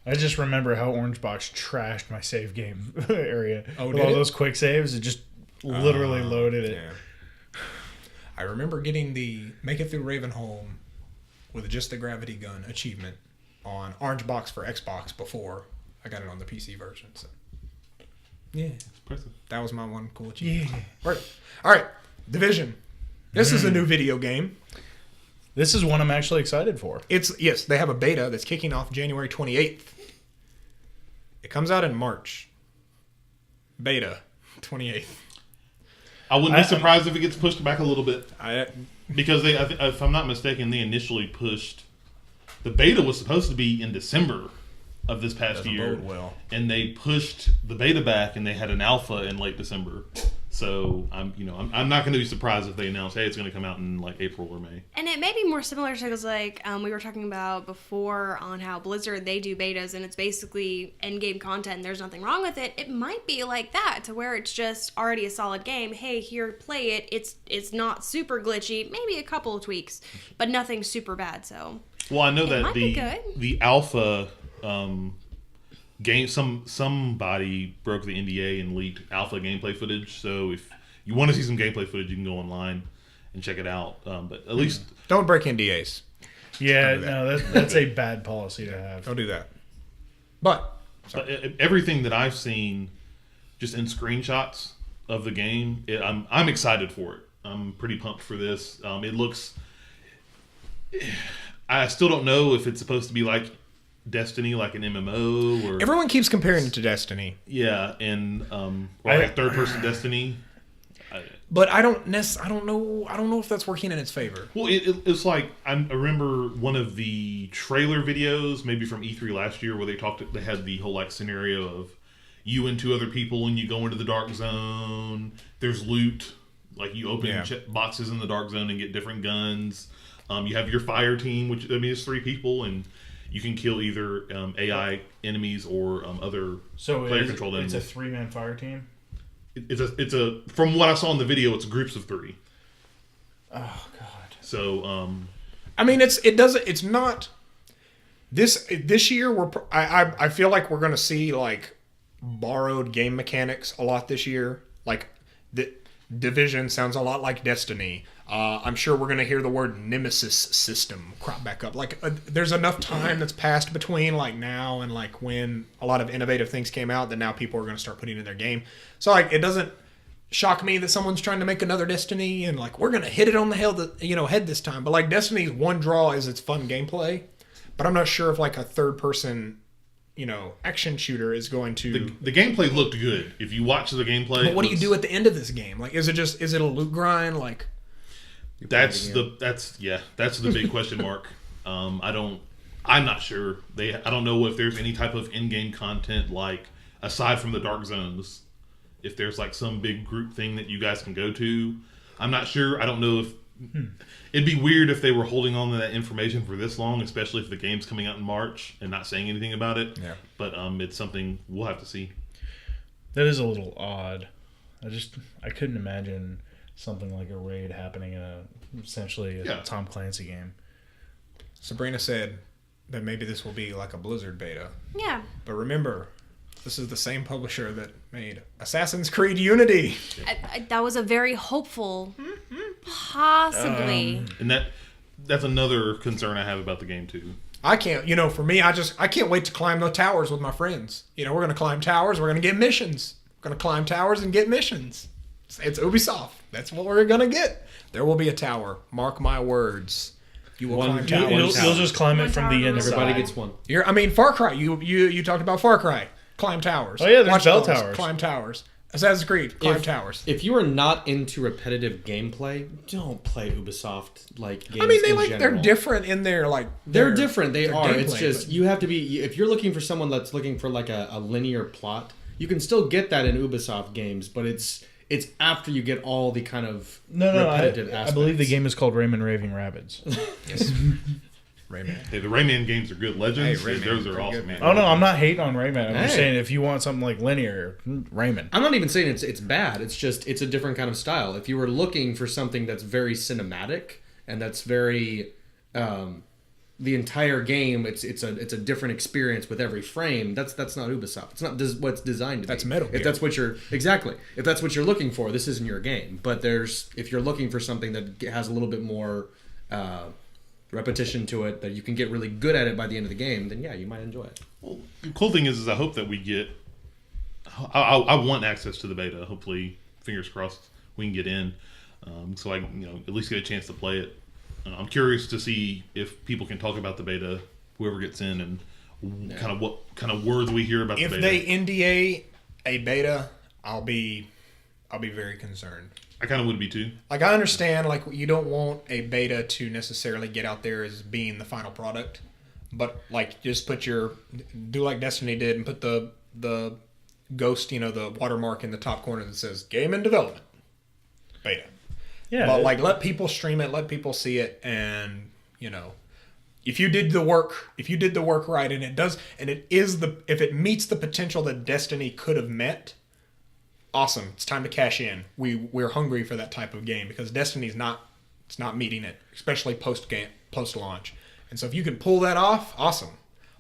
I just remember how Orange Box trashed my save game area. Oh, With did all it? those quick saves, it just literally loaded it. Yeah. I remember getting the Make It Through Ravenholm with just the gravity gun achievement on Orange Box for Xbox before I got it on the PC version. So yeah, Impressive. that was my one cool achievement. Yeah. All right, Division. This is a new video game. This is one I'm actually excited for. Yes, they have a beta that's kicking off January 28th. It comes out in March. Beta 28th. I wouldn't be surprised if it gets pushed back a little bit I because if I'm not mistaken, they initially pushed. The beta was supposed to be in December of this past Doesn't year, bode well. and they pushed the beta back, and they had an alpha in late December. So I'm not going to be surprised if they announce, hey, it's going to come out in like April or May. And it may be more similar to things like we were talking about before on how Blizzard, they do betas and it's basically end-game content and there's nothing wrong with it. It might be like that to where it's just already a solid game. Hey, here, play it. It's not super glitchy. Maybe a couple of tweaks, but nothing super bad. So Well, I know that might be good. the alpha game, somebody broke the NDA and leaked alpha gameplay footage. So if you want to see some gameplay footage, you can go online and check it out. But at least don't break NDAs. Yeah, do that. no, that's a bad policy to have. Don't do that. But everything that I've seen, just in screenshots of the game, I'm excited for it. I'm pretty pumped for this. It looks. I still don't know if it's supposed to be like Destiny, like an MMO, or everyone keeps comparing it to Destiny. yeah, and or like a third-person Destiny. But I don't know if that's working in its favor. Well, it's like I remember one of the trailer videos, maybe from E3 last year, where they had the whole like scenario of you and two other people, and you go into the dark zone. There's loot, like you open boxes in the dark zone and get different guns. You have your fire team, which I mean is 3 people, and you can kill either AI enemies or other player-controlled enemies. It's a 3-man fire team. It's a from what I saw in the video, it's groups of 3. Oh god. So I mean, it's not this year. I feel like we're gonna see like borrowed game mechanics a lot this year. Like the Division sounds a lot like Destiny. I'm sure we're gonna hear the word Nemesis system crop back up. Like there's enough time that's passed between like now and like when a lot of innovative things came out that now people are gonna start putting in their game. So like it doesn't shock me that someone's trying to make another Destiny and like we're gonna hit it on the head this time. But like Destiny's one draw is its fun gameplay. But I'm not sure if like a third person action shooter is going to. the gameplay looked good. If you watch the gameplay, But what do you do at the end of this game? Like, is it a loot grind? Like, that's the big question mark. I'm not sure. I don't know if there's any type of in-game content like aside from the dark zones. If there's like some big group thing that you guys can go to, I'm not sure. I don't know if it'd be weird if they were holding on to that information for this long, especially if the game's coming out in March and not saying anything about it. Yeah. But it's something we'll have to see. That is a little odd. I couldn't imagine something like a raid happening in essentially a Tom Clancy game. Sabrina said that maybe this will be like a Blizzard beta. yeah. But remember, this is the same publisher that made Assassin's Creed Unity. That was a very hopeful, possibly. And that's another concern I have about the game too. I can't, for me, I can't wait to climb the towers with my friends. We're going to climb towers. We're going to get missions. We're going to climb towers and get missions. It's Ubisoft. That's what we're going to get. There will be a tower. Mark my words. You will climb towers. You'll just climb it from the inside. Everybody gets one. Far Cry. You talked about Far Cry. Climb towers. Oh, yeah, there's Watch bell Dogs, towers. Climb towers. Assassin's Creed. Climb towers. If you are not into repetitive gameplay, don't play Ubisoft games. They're different in their They're different. They their are. It's gameplay, just but- you have to be. If you're looking for someone that's looking for a linear plot, you can still get that in Ubisoft games, but it's after you get all the kind of repetitive aspects. I believe the game is called Rayman Raving Rabbids. Yes. Rayman. Hey, the Rayman games are good. Legends, Hey, Rayman, those are pretty awesome, good, man. Oh no, I'm not hating on Rayman. I'm just Hey. saying if you want something like linear, Rayman. I'm not even saying it's bad. It's just it's a different kind of style. If you were looking for something that's very cinematic and that's very the entire game, it's a different experience with every frame. That's not Ubisoft. It's not what it's designed to That's be. Metal If Gear. that's what you're if that's what you're looking for, this isn't your game. But if you're looking for something that has a little bit more repetition to it, that you can get really good at it by the end of the game, then yeah, you might enjoy it. Well, the cool thing is I hope that we get. I want access to the beta. Hopefully, fingers crossed, we can get in, so I at least get a chance to play it. I'm curious to see if people can talk about the beta, whoever gets in, and what kind of words we hear about If the beta. they NDA a beta, I'll be very concerned. I kind of would be too. I understand, you don't want a beta to necessarily get out there as being the final product, but just do like Destiny did and put the ghost, the watermark in the top corner that says game in development, beta. Yeah, But let people stream it, let people see it, and if you did the work right, and if it meets the potential that Destiny could have met, awesome. It's time to cash in. We're hungry for that type of game because Destiny's not meeting it, especially post launch. And so if you can pull that off, awesome.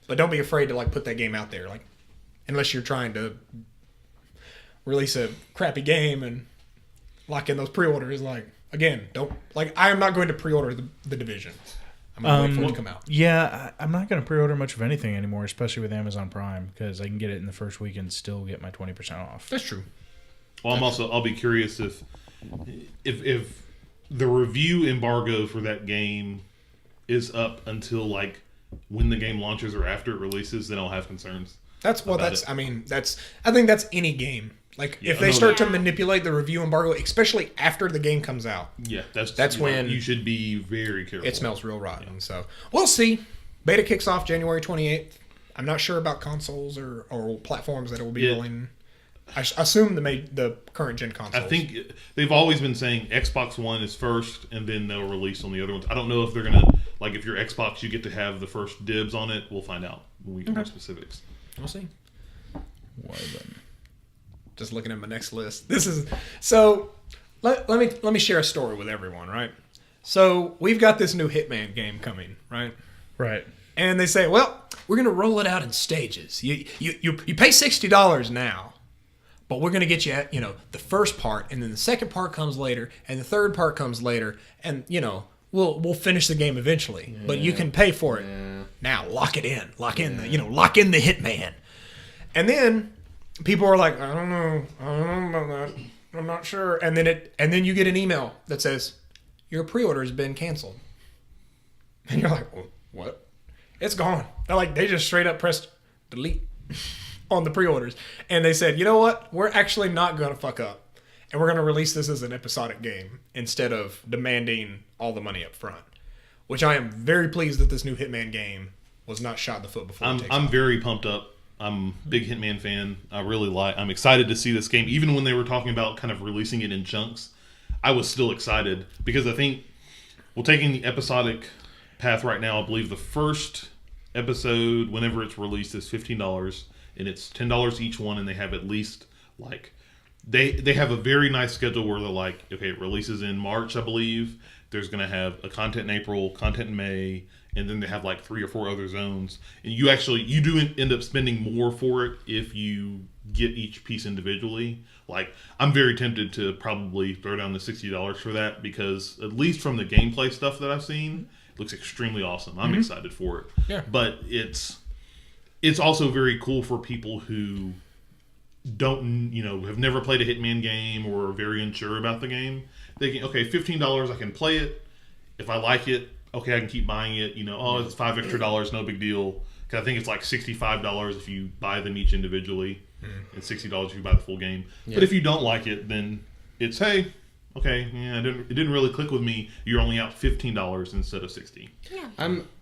But don't be afraid to put that game out there, unless you're trying to release a crappy game and lock in those pre-orders. Again, don't I am not going to pre-order the Division. I'm going to wait for it to come out. Yeah, I'm not going to pre-order much of anything anymore, especially with Amazon Prime, because I can get it in the first week and still get my 20% off. That's true. Well, I'll be curious if the review embargo for that game is up until when the game launches or after it releases, then I'll have concerns. I think that's any game. If they start to manipulate the review embargo, especially after the game comes out, Yeah, That's when you should be very careful. it smells real rotten. So we'll see. Beta kicks off January 28th. I'm not sure about consoles or platforms that it will be rolling. I assume the current gen consoles. I think they've always been saying Xbox One is first, and then they'll release on the other ones. I don't know if they're gonna if you're Xbox, you get to have the first dibs on it. We'll find out when we get more specifics. We'll see. Well, then. Just looking at my next list. This is so. Let me share a story with everyone. Right. So we've got this new Hitman game coming. Right. Right. And they say, well, we're going to roll it out in stages. You pay $60 now, but we're going to get you at, the first part, and then the second part comes later, and the third part comes later, and we'll finish the game eventually. But you can pay for it now. Lock it in. Lock in the Hitman. And then people are like, I don't know about that. I'm not sure. And then you get an email that says your pre-order has been canceled. And you're like, well, what? It's gone. They just straight up pressed delete on the pre-orders. And they said, you know what? We're actually not going to fuck up. And we're going to release this as an episodic game instead of demanding all the money up front. Which I am very pleased that this new Hitman game was not shot in the foot before it takes I'm off. very pumped up. I'm a big Hitman fan. I'm excited to see this game. Even when they were talking about kind of releasing it in chunks, I was still excited because I think taking the episodic path right now, I believe the first episode, whenever it's released, is $15, and it's $10 each one, and they have at least they have a very nice schedule where they're okay, it releases in March, I believe. There's going to have a content in April, content in May, and then they have 3 or 4 other zones. And you do end up spending more for it if you get each piece individually. I'm very tempted to probably throw down the $60 for that because at least from the gameplay stuff that I've seen, it looks extremely awesome. I'm excited for it. Yeah. But it's also very cool for people who don't, have never played a Hitman game or are very unsure about the game. They can, okay, $15, I can play it. If I like it, okay, I can keep buying it. It's $5 extra, no big deal. Because I think it's like $65 if you buy them each individually, and $60 if you buy the full game. Yeah. But if you don't like it, then it's, hey, okay, yeah, it didn't really click with me. You're only out $15 instead of $60. Yeah.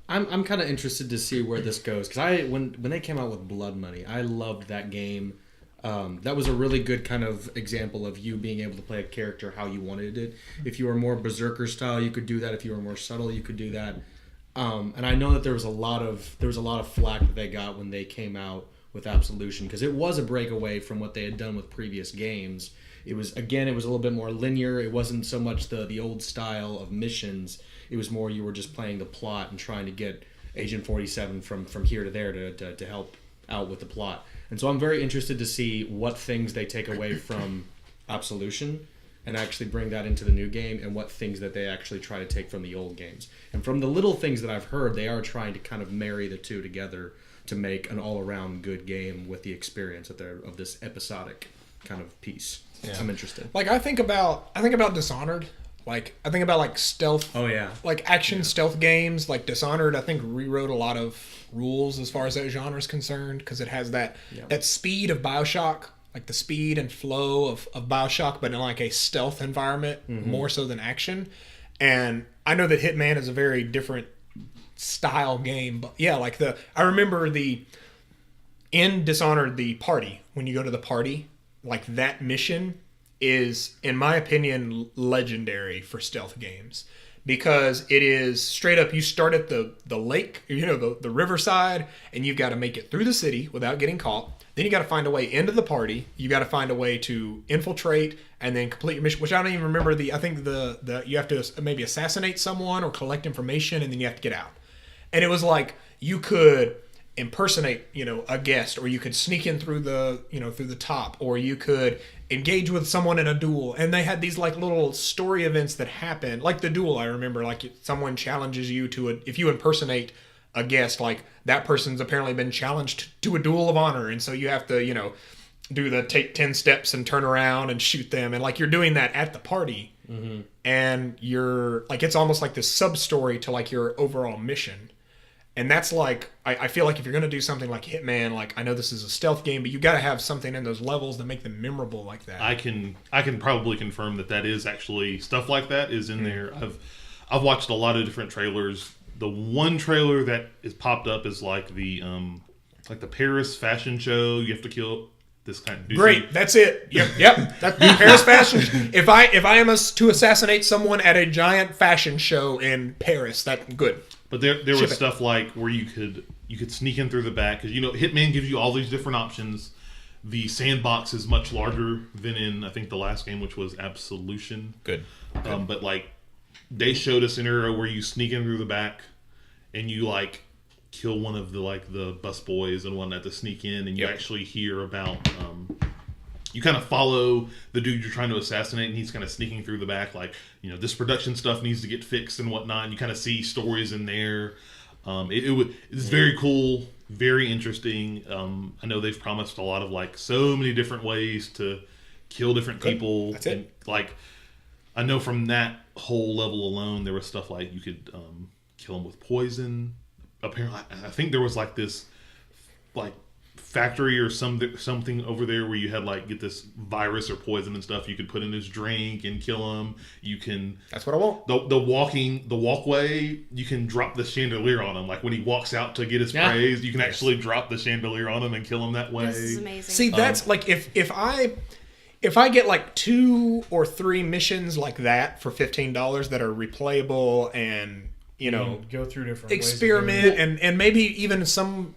I'm kind of interested to see where this goes, because when they came out with Blood Money, I loved that game. That was a really good kind of example of you being able to play a character how you wanted it. If you were more berserker style, you could do that. If you were more subtle, you could do that. And I know that there was a lot of flack that they got when they came out with Absolution, because it was a breakaway from what they had done with previous games. It was a little bit more linear. It wasn't so much the old style of missions. It was more you were just playing the plot and trying to get Agent 47 from here to there to help out with the plot. And so I'm very interested to see what things they take away from Absolution and actually bring that into the new game, and what things that they actually try to take from the old games. And from the little things that I've heard, they are trying to kind of marry the two together to make an all-around good game with the experience of this episodic kind of piece. Yeah. I'm interested. Like I think about Dishonored. Like I think about like stealth. Oh yeah. Like action stealth games. Like Dishonored, I think rewrote a lot of rules as far as that genre is concerned, because it has that speed of BioShock, like the speed and flow of BioShock, but in like a stealth environment more so than action. And I know that Hitman is a very different style game, but yeah, like I remember in Dishonored, the party, when you go to the party, like that mission is, in my opinion, legendary for stealth games, because it is straight up, you start at the lake, the riverside, and you've got to make it through the city without getting caught. Then you got to find a way into the party. You got to find a way to infiltrate and then complete your mission, which I don't even remember I think you have to maybe assassinate someone or collect information, and then you have to get out. And it was like you could impersonate, a guest, or you could sneak in through the top, or you could engage with someone in a duel. And they had these like little story events that happened, like the duel. I remember, like someone challenges you if you impersonate a guest, like that person's apparently been challenged to a duel of honor, and so you have to take 10 steps and turn around and shoot them, and like you're doing that at the party. And you're like, it's almost like this sub story to like your overall mission. And that's like, I feel like if you're going to do something like Hitman, like I know this is a stealth game, but you got to have something in those levels that make them memorable like that. I can probably confirm that is actually stuff like that is in there. I've watched a lot of different trailers. The one trailer that is popped up is like the Paris fashion show. You have to kill this kind of Great, that's it. Yep. That's Paris fashion. If I am to assassinate someone at a giant fashion show in Paris, that's good. But there was stuff like where you could sneak in through the back, because Hitman gives you all these different options. The sandbox is much larger than in, I think, the last game, which was Absolution. Good. But like they showed a scenario where you sneak in through the back and you like kill one of the bus boys and whatnot to sneak in, and you actually hear about you kind of follow the dude you're trying to assassinate, and he's kind of sneaking through the back, like, this production stuff needs to get fixed and whatnot, and you kind of see stories in there. It's very cool, very interesting. I know they've promised a lot of like so many different ways to kill different people. That's it. And, like, I know from that whole level alone, there was stuff like you could kill them with poison. Apparently, I think there was like this like factory or something over there where you had like get this virus or poison and stuff you could put in his drink and kill him. You can, that's what I want. The walkway, you can drop the chandelier on him, like when he walks out to get his praise, you can actually drop the chandelier on him and kill him that way. This is amazing. See, that's like if I get like 2 or 3 missions like that for $15 that are replayable and go through different experiment and maybe even some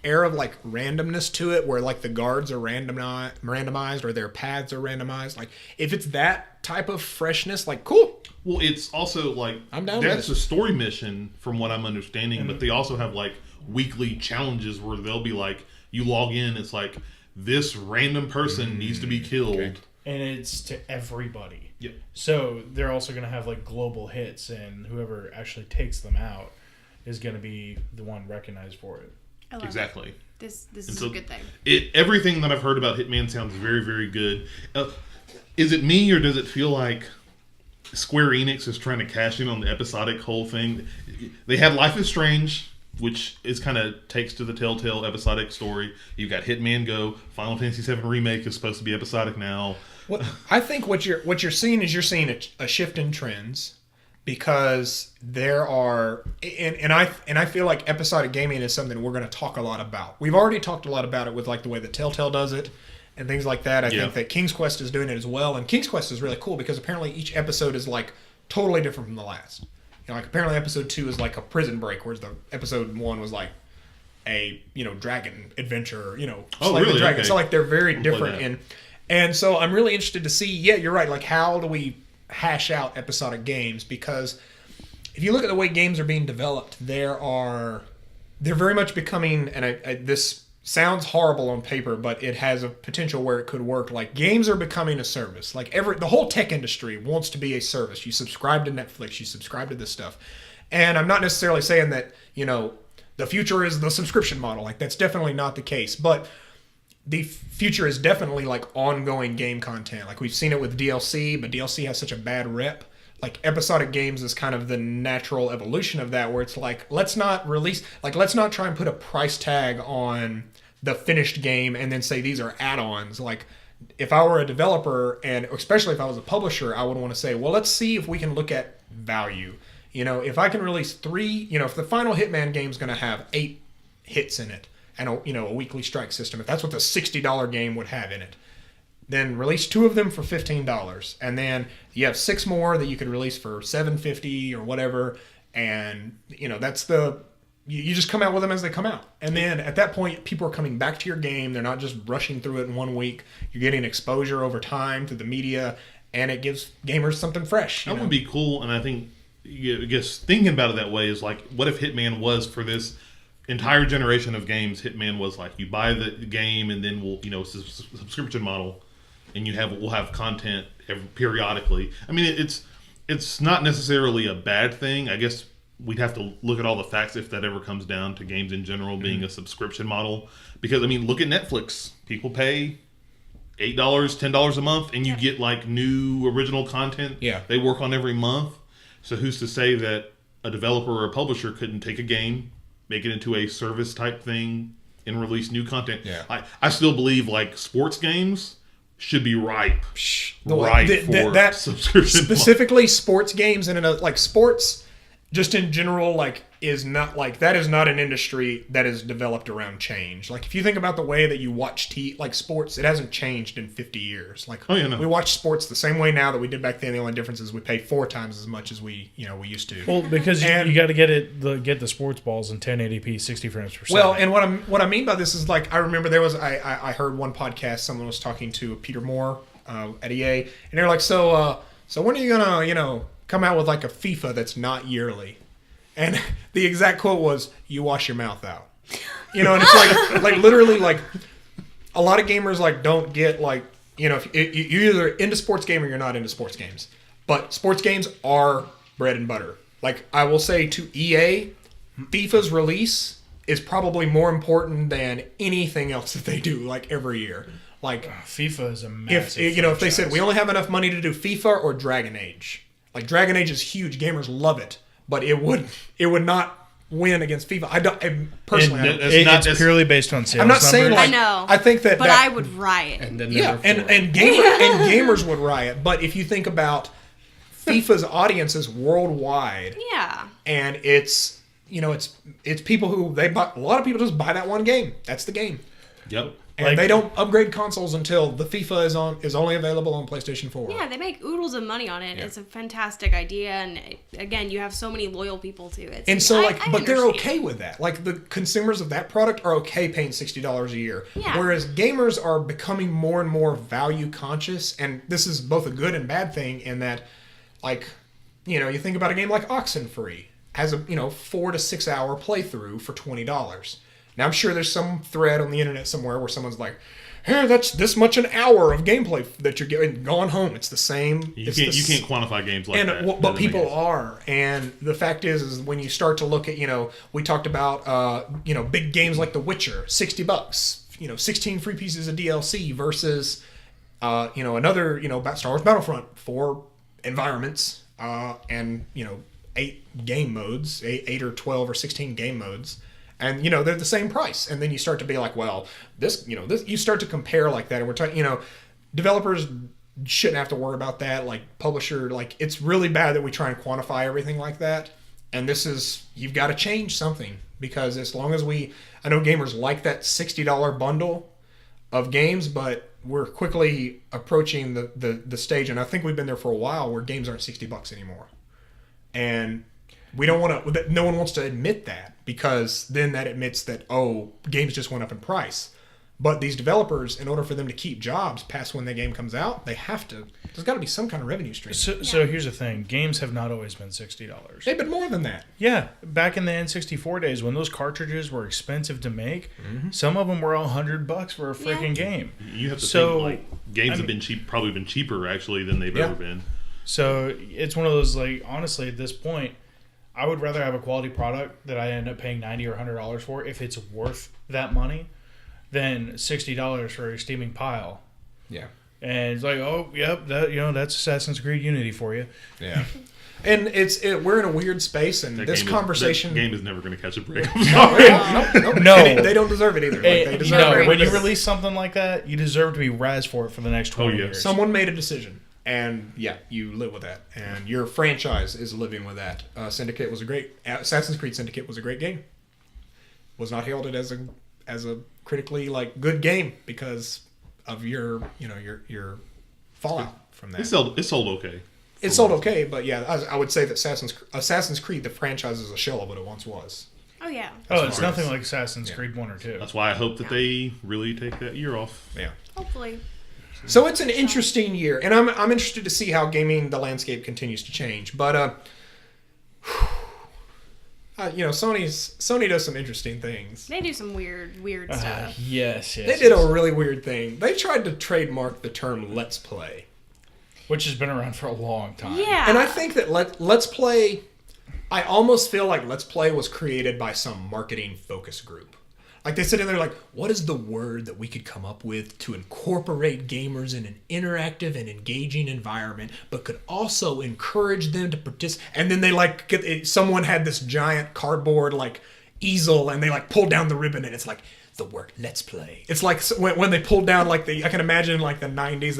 air of like randomness to it, where like the guards are randomized or their paths are randomized. Like if it's that type of freshness, like cool. Well, it's also like I'm down. That's a story mission from what I'm understanding, but they also have like weekly challenges where they'll be like, you log in, it's like this random person needs to be killed. Okay. and it's to everybody. Yep. So they're also going to have like global hits, and whoever actually takes them out is going to be the one recognized for it. I love Exactly. This is a good thing. Everything that I've heard about Hitman sounds very, very good. Is it me, or does it feel like Square Enix is trying to cash in on the episodic whole thing? They had Life is Strange, which is kind of takes to the Telltale episodic story. You've got Hitman Go. Final Fantasy VII Remake is supposed to be episodic now. I think what you're seeing is a shift in trends, because there are and I feel like episodic gaming is something we're going to talk a lot about. We've already talked a lot about it with like the way that Telltale does it and things like that. I think that King's Quest is doing it as well, and King's Quest is really cool because apparently each episode is like totally different from the last. Like apparently episode 2 is like a prison break, whereas the episode 1 was like a dragon adventure. Oh, really? Dragon. Okay. So like they're very different and so I'm really interested to see. Yeah, you're right. Like how do we hash out episodic games? Because if you look at the way games are being developed, they're very much becoming, and this sounds horrible on paper, but it has a potential where it could work. Like games are becoming a service. Like the whole tech industry wants to be a service. You subscribe to Netflix, you subscribe to this stuff. And I'm not necessarily saying that, the future is the subscription model. Like that's definitely not the case, but the future is definitely like ongoing game content. Like we've seen it with DLC, but DLC has such a bad rep. Like episodic games is kind of the natural evolution of that, where it's like, let's not try and put a price tag on the finished game and then say these are add-ons. Like if I were a developer, and especially if I was a publisher, I would want to say, well, let's see if we can look at value. If I can release 3, if the final Hitman game is going to have 8 hits in it, and a weekly strike system, if that's what the $60 game would have in it, then release 2 of them for $15, and then you have 6 more that you could release for $7.50 or whatever, and that's you just come out with them as they come out, and then at that point people are coming back to your game. They're not just rushing through it in 1 week. You're getting exposure over time to the media, and it gives gamers something fresh. That would be cool, and I think, I guess thinking about it that way is like, what if Hitman was for this entire generation of games? Hitman was like, you buy the game and then it's a subscription model, and we'll have content periodically. I mean, it's not necessarily a bad thing. I guess we'd have to look at all the facts if that ever comes down to games in general being a subscription model. Because I mean, look at Netflix. People pay $8, $10 a month, and you get like new original content. Yeah, they work on every month. So who's to say that a developer or a publisher couldn't take a game, make it into a service type thing, and release new content? Yeah. I still believe like sports games should be ripe that subscription. Specifically sports games, and like sports just in general, like is not like, that is not an industry that is developed around change. Like if you think about the way that you watch like sports, it hasn't changed in 50 years. Like we watch sports the same way now that we did back then. The only difference is we pay 4 times as much as we used to. Well, because you got to get the sports balls in 1080p 60 frames per second. Well, and what I mean by this is, like, I remember there was I heard one podcast, someone was talking to Peter Moore at EA, and they're like, so when are you gonna come out with like a FIFA that's not yearly? And the exact quote was, "You wash your mouth out." And it's like literally, like a lot of gamers like don't get, like, if you're either into sports game or you're not into sports games. But sports games are bread and butter. Like I will say to EA, FIFA's release is probably more important than anything else that they do, like every year. Like FIFA is a massive if they said we only have enough money to do FIFA or Dragon Age. Like Dragon Age is huge, gamers love it, but it would not win against FIFA. It's purely based on sales. I'm not saying like, I know. I think that, but I would riot. And then gamers would riot. But if you think about FIFA's audience is worldwide. Yeah. And it's people who a lot of people just buy that one game. That's the game. Yep. And they don't upgrade consoles until the FIFA is only available on PlayStation 4. Yeah, they make oodles of money on it. Yeah. It's a fantastic idea, and again, you have so many loyal people to it. And so, but they're okay with that. Like the consumers of that product are okay paying $60 a year. Yeah. Whereas gamers are becoming more and more value conscious, and this is both a good and bad thing in that, like, you think about a game like Oxenfree has a 4 to 6 hour playthrough for $20. Now, I'm sure there's some thread on the internet somewhere where someone's like, here, that's this much an hour of gameplay that you're getting. Gone home, it's the same. You can't quantify games like that. But people are, and the fact is when you start to look at, we talked about, big games like The Witcher, $60, 16 free pieces of DLC versus, another, Star Wars Battlefront, 4 environments, and 8 game modes, 8 or 12 or 16 game modes. And, they're the same price. And then you start to be like, well, this, you start to compare like that. And we're talking, developers shouldn't have to worry about that. Like, publisher, like, it's really bad that we try and quantify everything like that. And you've got to change something. Because as long as I know gamers like that $60 bundle of games, but we're quickly approaching the stage. And I think we've been there for a while where games aren't $60 anymore. And we don't want to, no one wants to admit that, because then that admits that, games just went up in price. But these developers, in order for them to keep jobs past when the game comes out, there's got to be some kind of revenue stream. So here's the thing. Games have not always been $60. They've been more than that. Yeah. Back in the N64 days, when those cartridges were expensive to make, some of them were $100 for a freaking game. You have to think, like, games have been probably been cheaper, actually, than they've ever been. So it's one of those, like, honestly, at this point, I would rather have a quality product that I end up paying $90 or $100 for, if it's worth that money, than $60 for a steaming pile. Yeah. And it's like, that's Assassin's Creed Unity for you. Yeah. And we're in a weird space, and this conversation... That game is never going to catch a break. I'm sorry. No. They don't deserve it either. They deserve when you release something like that, you deserve to be razzed for it for the next 20 years. Someone made a decision. And you live with that, and your franchise is living with that. Syndicate was Assassin's Creed Syndicate was a great game. Was not heralded as a critically good game because of your fallout from that. It sold okay. It sold okay, but yeah, I would say that Assassin's Creed, the franchise, is a shell of what it once was. Oh yeah. It's nothing like Assassin's Creed 1 or 2. That's why I hope that they really take that year off. Yeah. Hopefully. So it's an interesting year, and I'm interested to see how the landscape continues to change. But Sony does some interesting things. They do some weird stuff. Yes. They did a really weird thing. They tried to trademark the term "Let's Play," which has been around for a long time. Yeah. And I think that Let's Play, I almost feel like Let's Play was created by some marketing focus group. Like, they sit in there like, what is the word that we could come up with to incorporate gamers in an interactive and engaging environment, but could also encourage them to participate? And then they someone had this giant cardboard easel, and they pulled down the ribbon, and it's like the word "Let's Play." It's like when they pulled down I can imagine the 90s,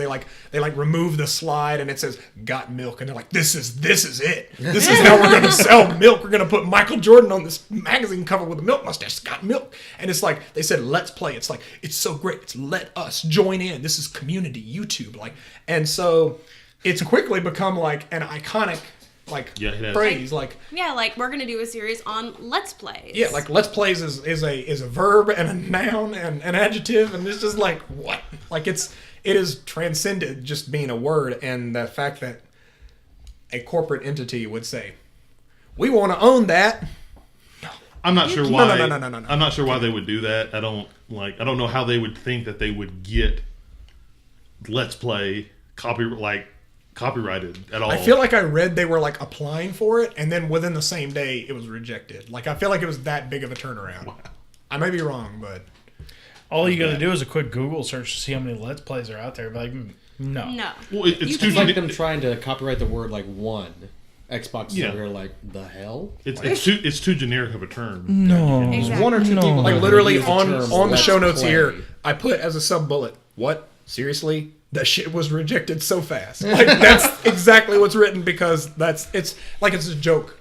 they remove the slide, and it says "Got Milk," and they're like, this is it. This is how we're gonna sell milk. We're gonna put Michael Jordan on this magazine cover with a milk mustache. "Got Milk," and it's like they said "Let's Play." It's like, it's so great. It's let us join in. This is community YouTube, and so it's quickly become an iconic phrase. We're gonna do a series on Let's Plays. Yeah, Let's Plays is a verb and a noun and an adjective, and it's just what? It is transcended just being a word, and the fact that a corporate entity would say, "We want to own that." I'm not sure why. No. I'm not sure why they would do that. I don't know how they would think that they would get Let's Play copyrighted at all. I feel like I read they were applying for it, and then within the same day it was rejected. I feel like it was that big of a turnaround. Wow. I may be wrong, but all you got to do is a quick Google search to see how many Let's Plays are out there. No. Well, it's like them trying to copyright the word one. Xbox is the hell? It's too generic of a term. No. Exactly. One or two people literally use the term on the show "Let's notes Play." here, I put as a sub bullet, "What? Seriously? That shit was rejected so fast." That's exactly what's written, because it's a joke.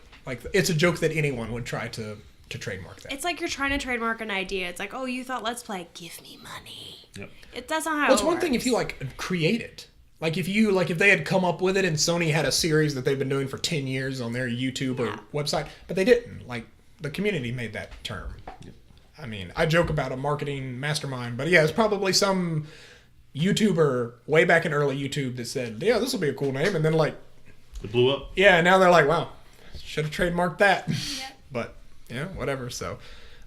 It's a joke that anyone would try to trademark that. It's like you're trying to trademark an idea. It's like, oh, you thought Let's Play? Give me money. Yep. That's not how Well, it's one thing if you create it. If they had come up with it and Sony had a series that they've been doing for 10 years on their YouTube or website, but they didn't. The community made that term. Yep. I mean, I joke about a marketing mastermind, but yeah, it's probably some YouTuber way back in early YouTube that said, "Yeah, this will be a cool name," and then it blew up. Yeah, and now they're like, "Wow, should have trademarked that." Yeah. But yeah, whatever. So,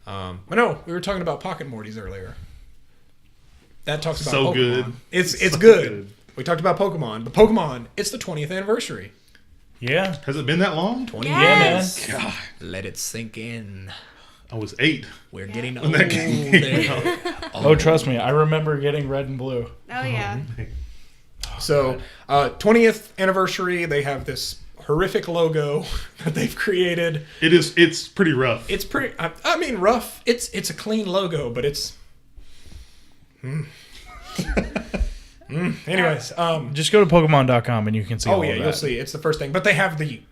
but no, we were talking about pocket Mortys earlier. that talks about So Pokemon. good. It's So good. good. We talked about Pokemon, but Pokemon, it's the 20th anniversary. Yeah. Has it been that long? 20 Yes. years. God, let it sink in. I was 8. We're getting When old. that game came out. Oh, trust me, I remember getting red and blue. Oh yeah. So, 20th anniversary, they have this horrific logo that they've created. It's pretty rough. It's pretty. I mean, rough. It's a clean logo, but it's. Anyways, Just go to Pokemon.com and you can see all oh yeah, of you'll that. see. It's the first thing, but they have the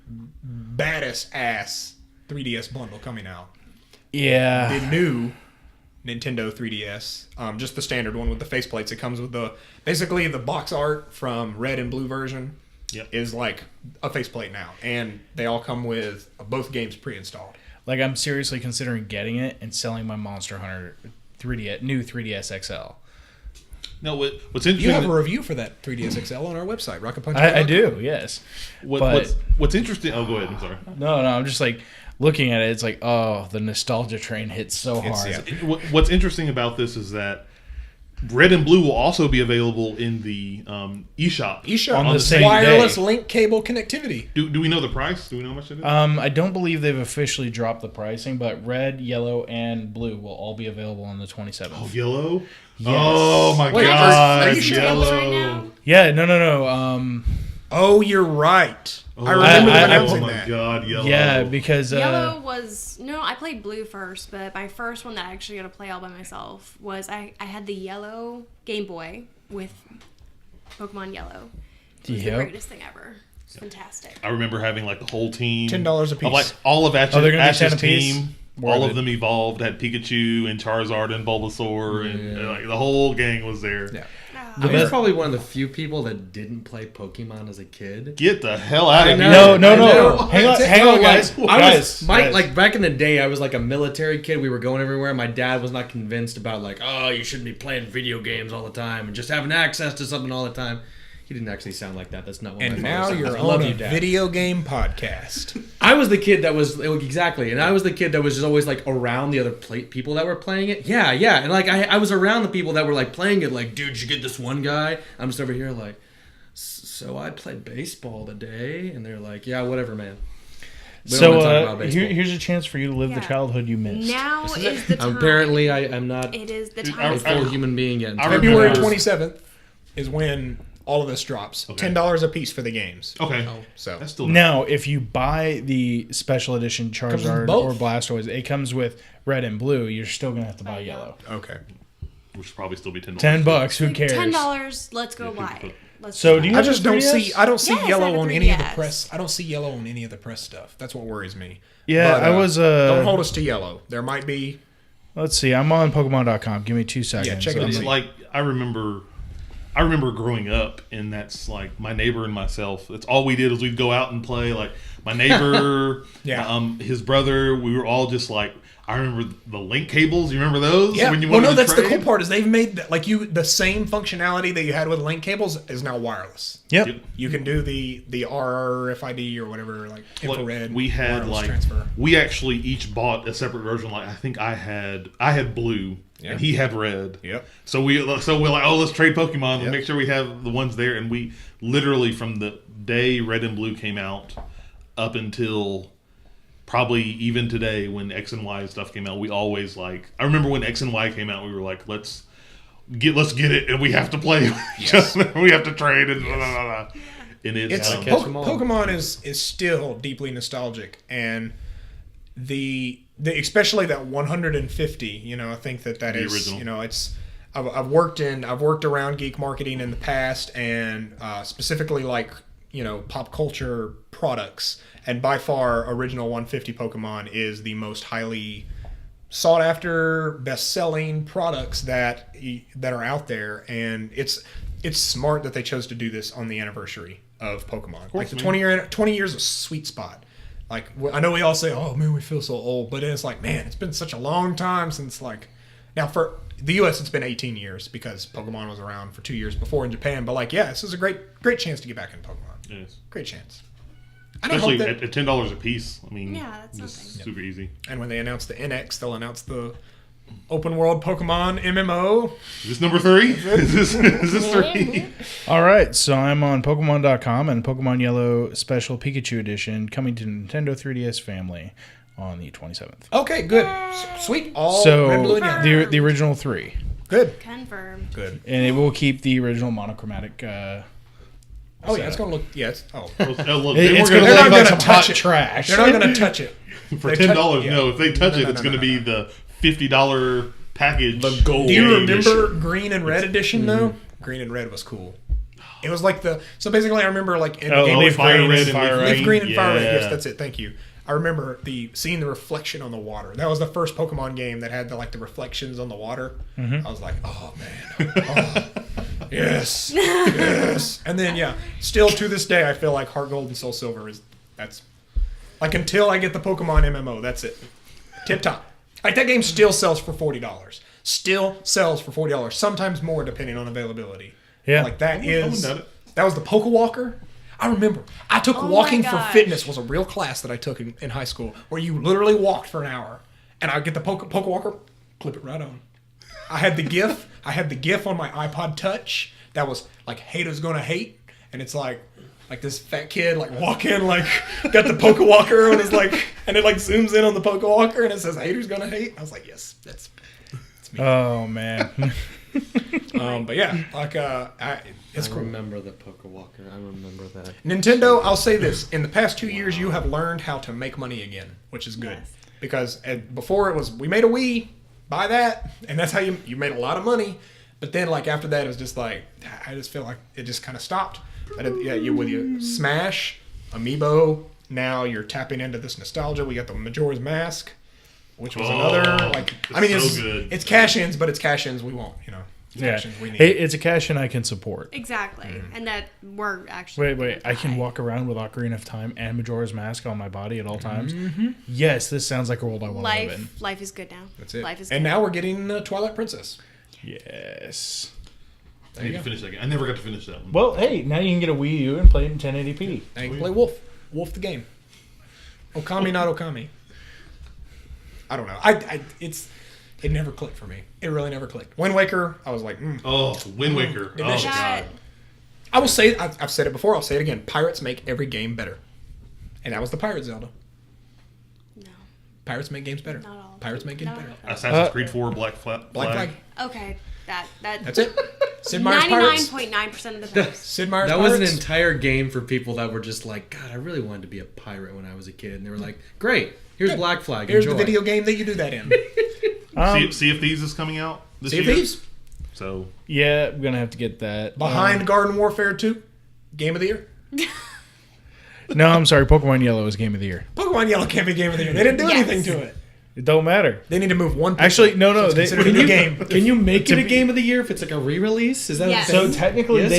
baddest ass 3DS bundle coming out. Yeah. The new Nintendo 3DS, just the standard one with the faceplates. It comes with basically the box art from red and blue version. Yep. Is like a faceplate now, and they all come with both games pre-installed. Like, I'm seriously considering getting it and selling my Monster Hunter 3DS, new 3DS XL. No, what's interesting? You have a review for that 3DS XL on our website, rocketpunch. I do, yes. What's interesting? Oh, go ahead. I'm sorry. No, I'm just like looking at it. It's like, oh, the nostalgia train hits so hard. yeah. What's interesting about this is that red and blue will also be available in the eShop. eShop On on the the same wireless day. link cable connectivity. Do we know the price? Do we know how much it is? I don't believe they've officially dropped the pricing, but red, yellow, and blue will all be available on the 27th. Oh, yellow? Yes. Oh my Wait, god! are you sure Yellow Yellow. right now? Yeah, no. Oh, you're right. Oh, I remember I- announcing oh my that. god, yellow. Yeah, because Yellow was no. I played blue first, but my first one that I actually got to play all by myself was I had the yellow Game Boy with Pokemon Yellow. It was the Yep. greatest thing ever. It's fantastic. I remember having like the whole team. $10 a piece. Of like all of Ash's, Oh, they're gonna be 10 Ash's apiece? team. Worth All it. of them evolved. Had Pikachu and Charizard and Bulbasaur and like the whole gang was there. Yeah. I was probably one of the few people that didn't play Pokemon as a kid. Get the hell out of here! No. I know. Hang on, guys. Guys, like back in the day, I was like a military kid. We were going everywhere. My dad was not convinced about like, oh, you shouldn't be playing video games all the time and just having access to something all the time. He didn't actually sound like that. That's not what And my now father you're sounds. I love on you, a Dad. video game podcast. I was the kid that was exactly, and I was the kid that was just always like around the other people that were playing it. Yeah, and like I was around the people that were like playing it. Like, dude, you get this one guy. I'm just over here like, so I played baseball today, and they're like, yeah, whatever, man. We don't wanna talk about baseball. Here's a chance for you to live the Yeah. childhood you missed. Now is the time. Apparently, I am not It is the Dude, time. a full human being yet. I remember February that. 27th is when all of this drops. Okay. $10 a piece for the games. Okay, So that's still Now, if you buy the special edition Comes with Charizard both. or Blastoise, it comes with red and blue. You're still gonna have to buy yellow. okay. which should probably still be $10. $10. Who cares? $10. Let's go Yeah, buy. people- Let's So go do you buy. I have just a don't 3DS? see. I don't see Yes, I yellow have a on any of the 3DS. press. I don't see yellow on any of the press stuff. That's what worries me. Yeah, But, I was. Don't hold us to yellow. There might be. Let's see. I'm on Pokemon.com. Give me 2 seconds. check it out. It's like I remember growing up, and that's like my neighbor and myself. That's all we did was we'd go out and play. Like my neighbor, Yeah. his brother. We were all just like. I remember the link cables. You remember those? Yeah. When you Well, wanted no, to that's the trade? cool part is they've made the same functionality that you had with link cables is now wireless. Yep. Yep. You can do the RFID or whatever, like Like, infrared. we had wireless like transfer. we actually each bought a separate version. Like I think I had blue Yeah. and he had red. Yep. So we're like, oh, let's trade Pokemon and make sure we have the ones there. And we literally from the day Red and Blue came out up until probably even today when X and Y stuff came out, we always like. I remember when X and Y came out, we were like, let's get it, and we have to play. Yes. We have to trade and blah, blah, blah, blah. And it's Gotta catch 'em all. Pokemon is still deeply nostalgic, and the especially that 150. You know, I think that The is original. you know it's. I've worked around geek marketing in the past, and specifically like pop culture products, and by far original 150 Pokemon is the most highly sought after, best selling products that are out there, and it's smart that they chose to do this on the anniversary of Pokemon. Like the 20 years is a sweet spot. Like I know we all say, "Oh man, we feel so old," but it's like, man, it's been such a long time since like. Now for the U.S., it's been 18 years because Pokemon was around for 2 years before in Japan. But like, yeah, this is a great chance to get back into Pokemon. Yes. Great chance. And I Especially hope that, at $10 a piece. I mean, Yeah, that's just nothing. super easy. and when they announce the NX, they'll announce the open world Pokemon MMO. Is this number 3? Is this 3? All right, so I'm on Pokemon.com and Pokemon Yellow Special Pikachu Edition coming to Nintendo 3DS family on the 27th. Okay, good. Sweet. All So red, blue, and yellow. the original 3, Good. Confirm. Good. and it will keep the original monochromatic. Oh, yeah, it's going to look... Yeah, it's... Oh. Oh, look, It's they going were to They're not look like gonna some hot touch it. trash. They're not going to touch it. for They $10. touch- yeah. No, if they touch No, it, no, it's no, going to no, be the $50 package. The gold. Do you game remember edition. Green and Red edition, though? Green and Red was cool. It was like the... So basically, I remember, like, in the game... Leaf Fire Green Red and and Fire Leaf Red. Leaf Green and Fire Red. Yeah. Yes, that's it. Thank you. I remember seeing the reflection on the water. That was the first Pokemon game that had the reflections on the water. I was like, oh man, oh, yes, yes. And then still to this day, I feel like Heart Gold and Soul Silver that's like until I get the Pokemon MMO, that's it, tip top. Like that game still sells for $40. Still sells for $40. Sometimes more depending on availability. Yeah. like that I wouldn't is doubt it. that was the Pokewalker. I remember. I took Oh my Walking for gosh. Fitness was a real class that I took in high school where you literally walked for an hour. And I'd get the Pokewalker, clip it right on. I had the GIF. I had the GIF on my iPod Touch that was like haters gonna hate. And it's like this fat kid walk in got the Pokewalker and it's and it zooms in on the Pokewalker and it says haters gonna hate. I was like, yes, that's me. Oh man. But yeah, it's I cool. remember the Pokewalker. I remember that. Nintendo, I'll say this. In the past 2 years, you have learned how to make money again, which is good. Yes. Because before it was, we made a Wii, buy that, and that's how you made a lot of money. But then, after that, it was just I just feel like it just kind of stopped. But with your Smash, Amiibo, now you're tapping into this nostalgia. We got the Majora's Mask, which was another, it's so good. it's cash-ins, but it's cash-ins we want, Yeah, Cash-ins we need. it's a cash in I can support. Exactly. And that we're actually. Wait! I can walk around with Ocarina of Time and Majora's Mask on my body at all times. Yes, this sounds like a world I want to live in. Life is good now. That's it. Life is and good. now we're getting Twilight Princess. Yes. I need to finish that game. I never got to finish that one. Well, hey, now you can get a Wii U and play it in 1080p. Now you can play Wolf. Wolf the game. Okami, not Okami. I don't know. It never clicked for me. It really never clicked. Wind Waker, I was like, Oh, Wind Waker. Oh, Delicious. God. I will say, I've said it before, I'll say it again. Pirates make every game better. And that was the Pirate Zelda. No. Pirates make games better. Not all. Pirates make games No. better. Assassin's Creed 4, Black Flag. Black Flag. Okay. That's it. Sid Meier's Pirates. 99.9% of the time. Sid Meier's That Pirates. was an entire game for people that were just like, God, I really wanted to be a pirate when I was a kid. And they were like, great, here's Black Flag. Here's Enjoy. the video game that you do that in. Sea of Thieves is coming out this Sea of year. Thieves. So, Yeah, I'm gonna have to get that. Behind Garden Warfare 2. Game of the Year. No, I'm sorry. Pokemon Yellow is Game of the Year. Pokemon Yellow can't be Game of the Year. They didn't do Yes. anything to it. It don't matter. They need to move one. Actually, no. So it's They, considered a good game. Can you make it To a be- game of the year if it's like a re-release? Is that Yes. a so thing? technically, Yes.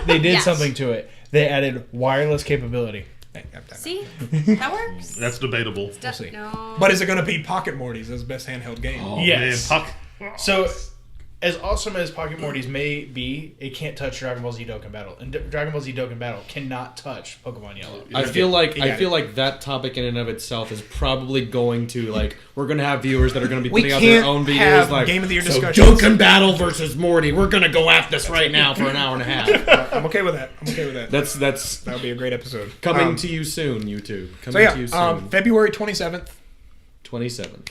they did Yes. something to it. They added wireless capability. See? That works. that's debatable. We'll see. No. But is it going to be Pocket Morty's as best handheld game? Oh, Yes. Man, So, as awesome as Pocket Morty's may be, it can't touch Dragon Ball Z Dokkan Battle, and Dragon Ball Z Dokkan Battle cannot touch Pokemon Yellow. I feel like You got it. that topic in and of itself is probably going to we're going to have viewers that are going to be We putting out their can't own videos have like Game of the Year so discussions." Dokkan Battle versus Morty. We're going to go after this right now for an hour and a half. I'm okay with that. That's That would be a great episode. coming to you soon, YouTube. So Coming to you yeah, soon. February 27th. 27.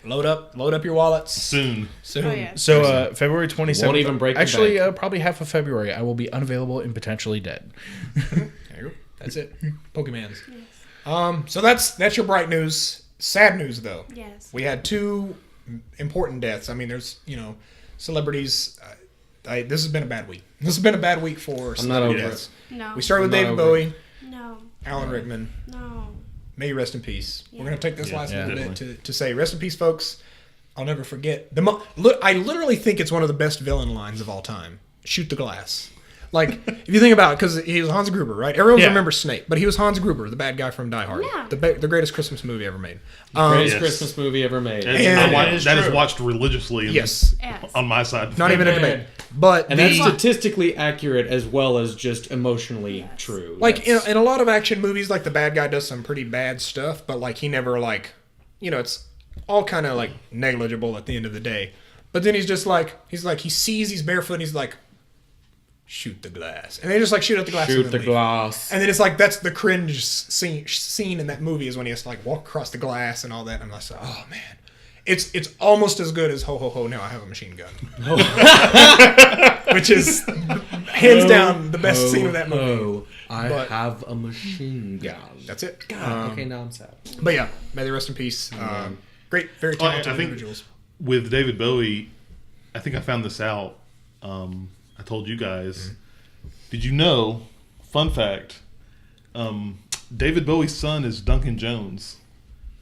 Load up your wallets soon. soon. Oh, yeah. So, February 27th. Won't even break the Actually, bank. probably half of February, I will be unavailable and potentially dead. There you go. That's it. Pokemans. So that's your bright news. Sad news though. Yes. We had two important deaths. I mean, there's celebrities. This has been a bad week. This has been a bad week for I'm not celebrity over deaths. No. We started with I'm not David over Bowie, No. Alan Rickman. No. May you rest in peace. We're going to take this last Yeah, little bit to say rest in peace, folks. I'll never forget. I literally think it's one of the best villain lines of all time. Shoot the glass. Like, if you think about it, because he was Hans Gruber, right? Everyone Yeah. remembers Snape, but he was Hans Gruber, the bad guy from Die Hard. Yeah. The greatest Christmas movie ever made. Greatest Yes. Christmas movie ever made. And- That is watched religiously Yes. Yes. on my side. Not even a debate. But And that's statistically accurate as well as just emotionally true. like That's- in a lot of action movies, like the bad guy does some pretty bad stuff, but like he never it's all kind of like negligible at the end of the day. But then he's like, he sees he's barefoot and he's like, shoot the glass. And they just like shoot at the glass. Shoot the glass. And then it's like, that's the cringe scene in that movie is when he has to like walk across the glass and all that. And I'm like, oh man. It's almost as good as Ho Ho Ho, now I have a machine gun. Which is hands down the best scene of that movie. I But- have a machine gun. That's it. Okay, now I'm sad. But yeah, may they rest in peace. Great, very talented I think individuals. with David Bowie, I think I found this out. I told you guys. Did you know? Fun fact: David Bowie's son is Duncan Jones,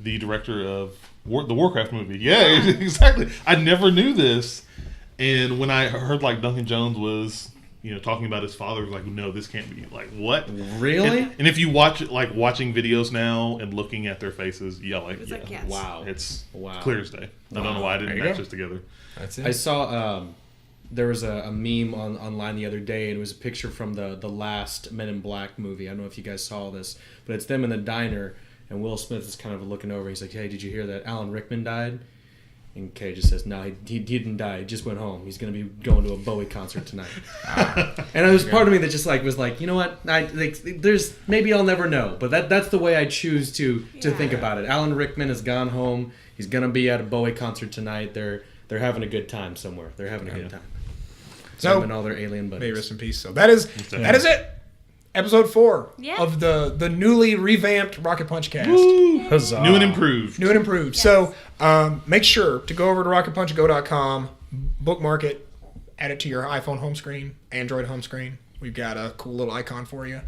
the director of the Warcraft movie. Yeah, exactly. I never knew this, and when I heard like Duncan Jones was, talking about his father, I was like, no, this can't be. Like, what? Really? And if you watch it, like watching videos now and looking at their faces, It's like, yes. Wow. it's Wow. clear as day. I don't know why I didn't match this together. That's I saw there was a meme online the other day, and it was a picture from the last Men in Black movie. I don't know if you guys saw this, but it's them in the diner, and Will Smith is kind of looking over. He's like, "Hey, did you hear that Alan Rickman died?" And Kay just says, "No, he didn't die. He just went home. He's going to be going to a Bowie concert tonight." And there was part of me that just like was like, you know what? There's maybe I'll never know, but that's the way I choose to think about it. Alan Rickman has gone home. He's going to be at a Bowie concert tonight. They're having a good time somewhere. They're having a good time. So, And all their alien buddies. may rest in peace. So that is it. Episode 4 Yeah. of the newly revamped Rocket Punch cast. Huzzah. New and improved. New and improved. Yes. So make sure to go over to rocketpunchgo.com, bookmark it, add it to your iPhone home screen, Android home screen. We've got a cool little icon for you.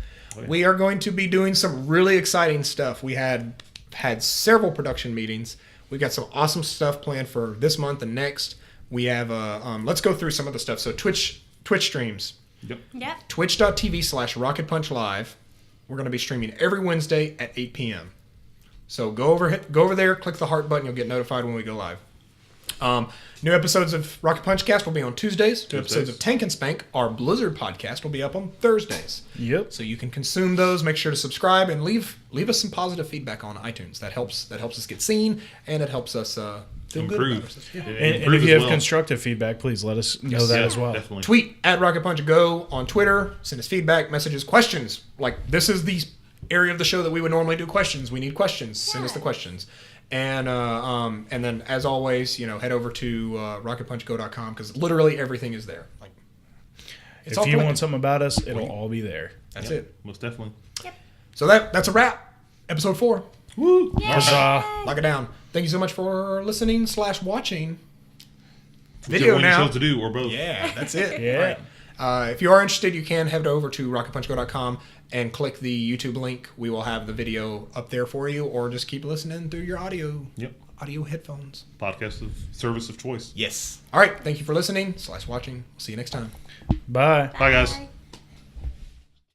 We are going to be doing some really exciting stuff. We had several production meetings. We've got some awesome stuff planned for this month and next. We have let's go through some of the stuff. So Twitch streams. Yep. Twitch.tv/RocketPunchLive. We're going to be streaming every Wednesday at 8 p.m. So go over there, click the heart button. You'll get notified when we go live. New episodes of Rocket Punch Cast will be on Tuesdays. New episodes of Tank and Spank, our Blizzard podcast, will be up on Thursdays. Yep. So you can consume those. Make sure to subscribe and leave us some positive feedback on iTunes. That helps us get seen, and it helps us feel good about Improve. ourselves. Yeah. And if you have constructive feedback, please let us know that as well. Definitely. Tweet at Rocket Punch Go on Twitter. Send us feedback, messages, questions. Like, this is the area of the show that we would normally do questions. We need questions. Send us the questions. And then, as always, head over to rocketpunchgo.com because literally everything is there. Like, it's If all you connected. want something about us, it'll all be there. That's it. Most definitely. So that's a wrap. Episode 4. Woo! Huzzah. Lock it down. Thank you so much for listening / watching. Whichever Video one you now. chose to do, or both. Yeah, that's it. Yeah. All right. If you are interested, you can head over to rocketpunchgo.com and click the YouTube link. We will have the video up there for you, or just keep listening through your audio headphones. Podcast of service of choice. Yes. All right. Thank you for listening / watching. See you next time. Bye. Bye, guys.